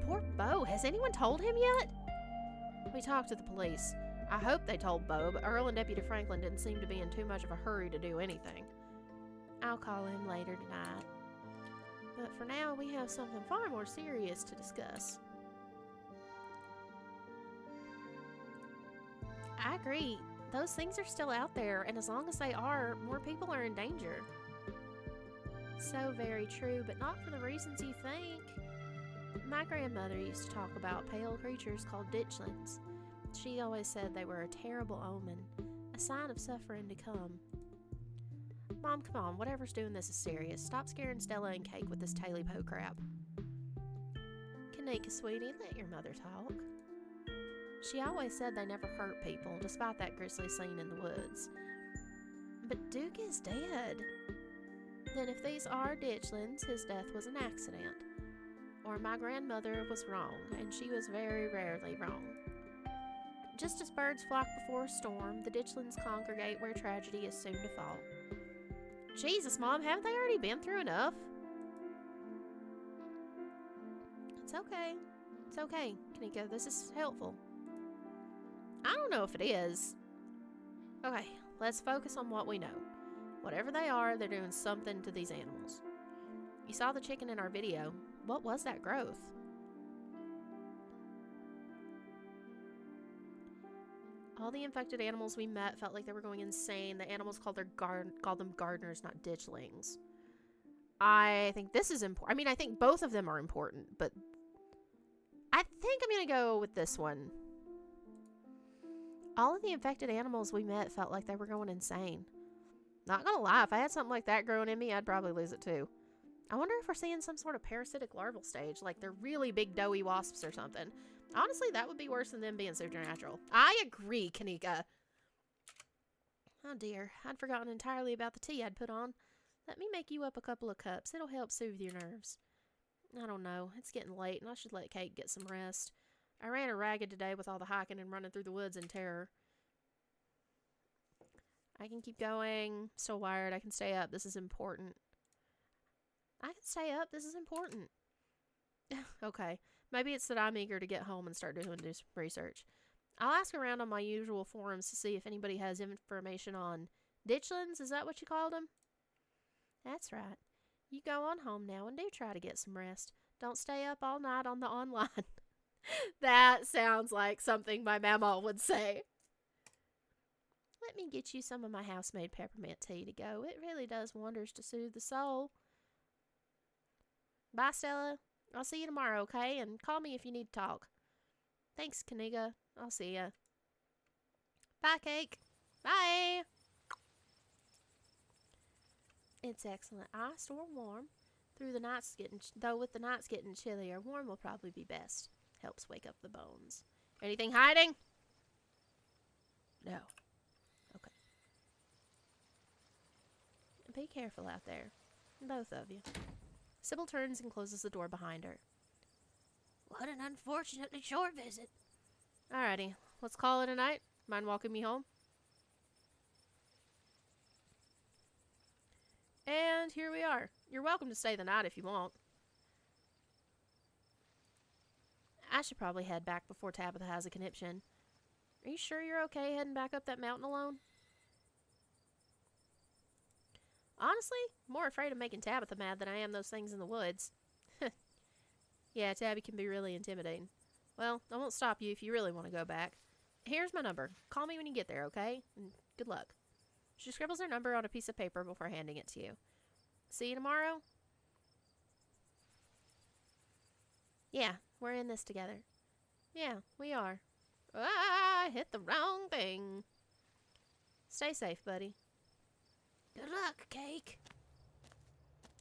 Poor Bo. Has anyone told him yet? We talked to the police. I hope they told Bo, but Earl and Deputy Franklin didn't seem to be in too much of a hurry to do anything. I'll call him later tonight. But for now, we have something far more serious to discuss. I agree. Those things are still out there, and as long as they are, more people are in danger. So very true, but not for the reasons you think. My grandmother used to talk about pale creatures called ditchlings. She always said they were a terrible omen, a sign of suffering to come. Mom, come on, whatever's doing this is serious. Stop scaring Stella and Cake with this taily-po crap. Kanika, sweetie, let your mother talk. She always said they never hurt people, despite that grisly scene in the woods. But Duke is dead. Then if these are ditchlings, his death was an accident. Or my grandmother was wrong, and she was very rarely wrong. Just as birds flock before a storm, the ditchlings congregate where tragedy is soon to fall. Jesus, Mom, haven't they already been through enough? It's okay. It's okay, Kanika. This is helpful. I don't know if it is. Okay, let's focus on what we know. Whatever they are, they're doing something to these animals. You saw the chicken in our video. What was that growth? All the infected animals we met felt like they were going insane. The animals called them gardeners, not ditchlings. I think this is important. I mean, I think both of them are important, but I think I'm going to go with this one. All of the infected animals we met felt like they were going insane. Not gonna lie, if I had something like that growing in me, I'd probably lose it too. I wonder if we're seeing some sort of parasitic larval stage, like they're really big doughy wasps or something. Honestly, that would be worse than them being supernatural. I agree, Kanika. Oh dear, I'd forgotten entirely about the tea I'd put on. Let me make you up a couple of cups. It'll help soothe your nerves. I don't know, it's getting late and I should let Kate get some rest. I ran her ragged today with all the hiking and running through the woods in terror. I can keep going. Still wired. I can stay up. This is important. I can stay up. This is important. Okay. Maybe it's that I'm eager to get home and start doing this research. I'll ask around on my usual forums to see if anybody has information on ditchlings. Is that what you called them? That's right. You go on home now and do try to get some rest. Don't stay up all night on the online. That sounds like something my mama would say. Let me get you some of my house-made peppermint tea to go. It really does wonders to soothe the soul. Bye, Stella. I'll see you tomorrow, okay? And call me if you need to talk. Thanks, Kaniga. I'll see ya. Bye, Cake. Bye. It's excellent. I store warm. With the nights getting chillier, warm will probably be best. Helps wake up the bones. Anything hiding? No. Okay. Be careful out there. Both of you. Sybil turns and closes the door behind her. What an unfortunately short visit. Alrighty, let's call it a night. Mind walking me home? And here we are. You're welcome to stay the night if you want. I should probably head back before Tabitha has a conniption. Are you sure you're okay heading back up that mountain alone? Honestly, more afraid of making Tabitha mad than I am those things in the woods. Yeah, Tabby can be really intimidating. Well, I won't stop you if you really want to go back. Here's my number. Call me when you get there, okay? And good luck. She scribbles her number on a piece of paper before handing it to you. See you tomorrow? Yeah, we're in this together. Yeah, we are. Ah, I hit the wrong thing. Stay safe, buddy. Good luck, Cake.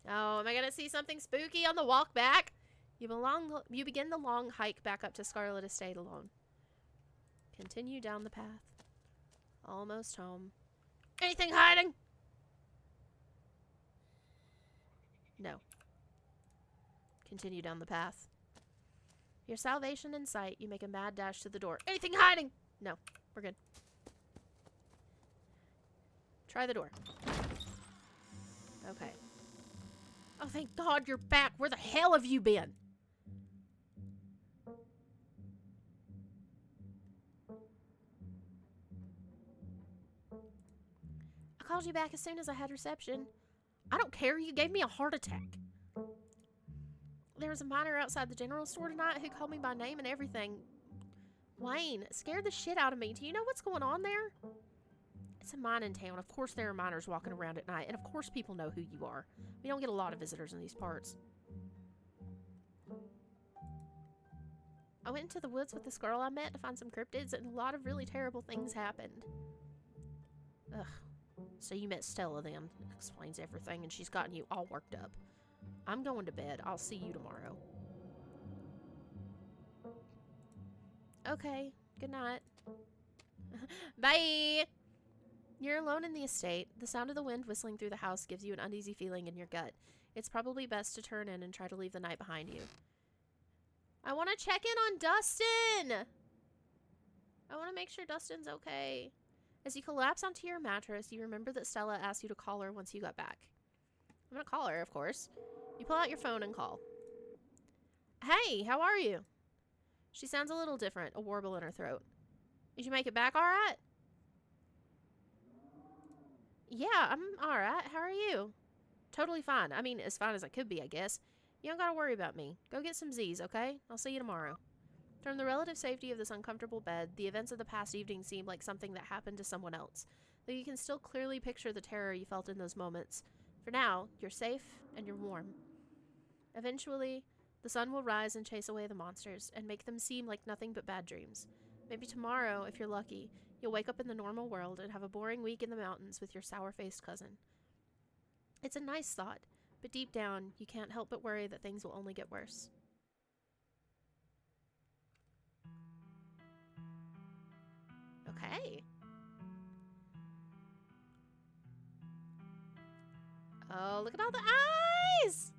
Oh, am I gonna see something spooky on the walk back? You begin the long hike back up to Scarlet Estate alone. Continue down the path. Almost home. Anything hiding? No. Continue down the path. Your salvation in sight, you make a mad dash to the door. Anything hiding? No, we're good. Try the door. Okay. Oh, thank God you're back. Where the hell have you been? I called you back as soon as I had reception. I don't care. You gave me a heart attack. There was a miner outside the general store tonight who called me by name and everything. Wayne, scared the shit out of me. Do you know what's going on there? It's a mining town. Of course there are miners walking around at night, and of course people know who you are. We don't get a lot of visitors in these parts. I went into the woods with this girl I met to find some cryptids, and a lot of really terrible things happened. Ugh. So you met Stella then. Explains everything, and she's gotten you all worked up. I'm going to bed. I'll see you tomorrow. Okay. Good night. Bye! You're alone in the estate. The sound of the wind whistling through the house gives you an uneasy feeling in your gut. It's probably best to turn in and try to leave the night behind you. I want to check in on Dustin! I want to make sure Dustin's okay. As you collapse onto your mattress, you remember that Stella asked you to call her once you got back. I'm going to call her, of course. You pull out your phone and call. Hey, how are you? She sounds a little different, a warble in her throat. Did you make it back all right? Yeah, I'm alright. How are you? Totally fine. I mean, as fine as I could be, I guess. You don't gotta worry about me. Go get some Z's, okay? I'll see you tomorrow. From the relative safety of this uncomfortable bed, the events of the past evening seem like something that happened to someone else, though you can still clearly picture the terror you felt in those moments. For now, you're safe and you're warm. Eventually, the sun will rise and chase away the monsters and make them seem like nothing but bad dreams. Maybe tomorrow, if you're lucky, you'll wake up in the normal world and have a boring week in the mountains with your sour-faced cousin. It's a nice thought, but deep down, you can't help but worry that things will only get worse. Okay. Oh, look at all the eyes!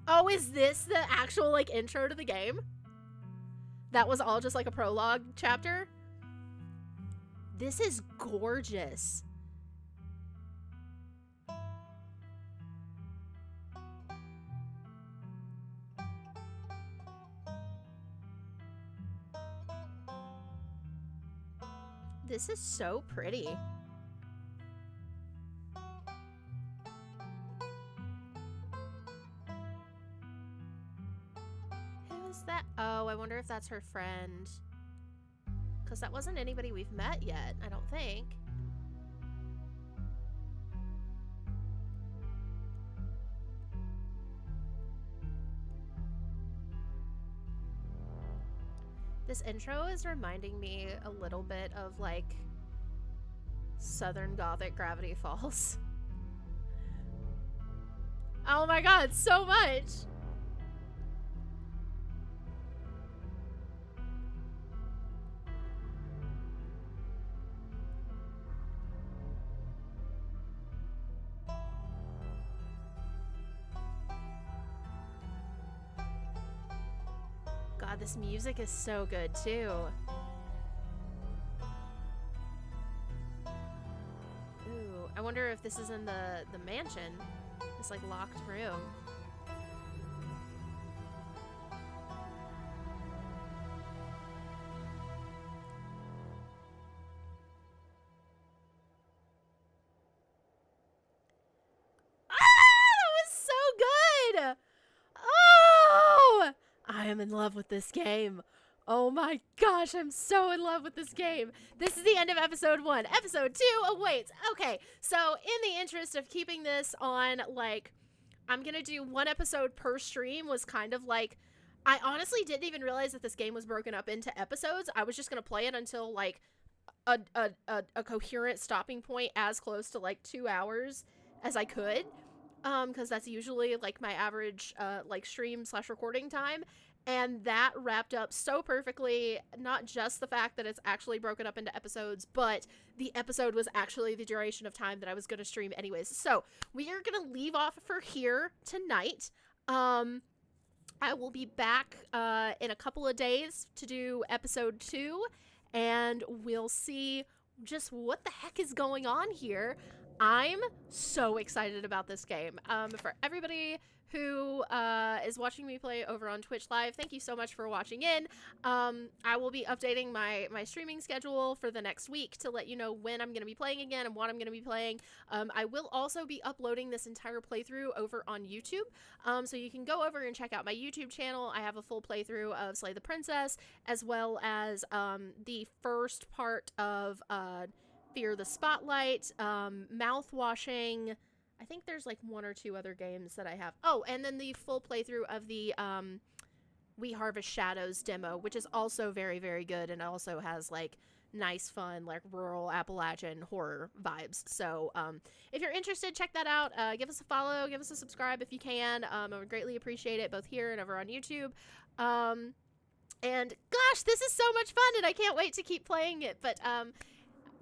Oh, is this the actual, like, intro to the game? That was all just, like, a prologue chapter? This is gorgeous. This is so pretty. Who is that? Oh, I wonder if that's her friend. Because that wasn't anybody we've met yet, I don't think. This intro is reminding me a little bit of, like, Southern Gothic Gravity Falls. Oh my god, so much! God, this music is so good too. Ooh, I wonder if this is in the mansion. This, like, locked room. So good! Oh! I am in love with this game. Oh my gosh, I'm so in love with this game. This is the end of episode 1. Episode 2 awaits. Okay, so in the interest of keeping this on, like, I'm gonna do 1 episode per stream was kind of like, I honestly didn't even realize that this game was broken up into episodes. I was just gonna play it until, like, a coherent stopping point as close to, like, 2 hours as I could. Because that's usually, like, my average, like, stream / recording time, and that wrapped up so perfectly. Not just the fact that it's actually broken up into episodes, but the episode was actually the duration of time that I was going to stream anyways. So, we are going to leave off for here tonight. I will be back, in a couple of days to do episode 2, and we'll see just what the heck is going on here. I'm so excited about this game. For everybody who is watching me play over on Twitch Live, thank you so much for watching in. I will be updating my streaming schedule for the next week to let you know when I'm going to be playing again and what I'm going to be playing. I will also be uploading this entire playthrough over on YouTube, so you can go over and check out my YouTube channel. I have a full playthrough of Slay the Princess, as well as the first part of Fear the Spotlight, Mouthwashing. I think there's, like, 1 or 2 other games that I have. Oh, and then the full playthrough of the We Harvest Shadows demo, which is also very, very good and also has, like, nice, fun, like, rural Appalachian horror vibes. So, if you're interested, check that out. Give us a follow, give us a subscribe if you can. I would greatly appreciate it, both here and over on YouTube. And gosh, this is so much fun, and I can't wait to keep playing it. But,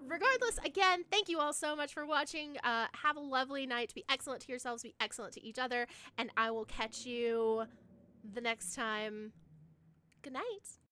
regardless, again, thank you all so much for watching. Have a lovely night. Be excellent to yourselves. Be excellent to each other. And I will catch you the next time. Good night.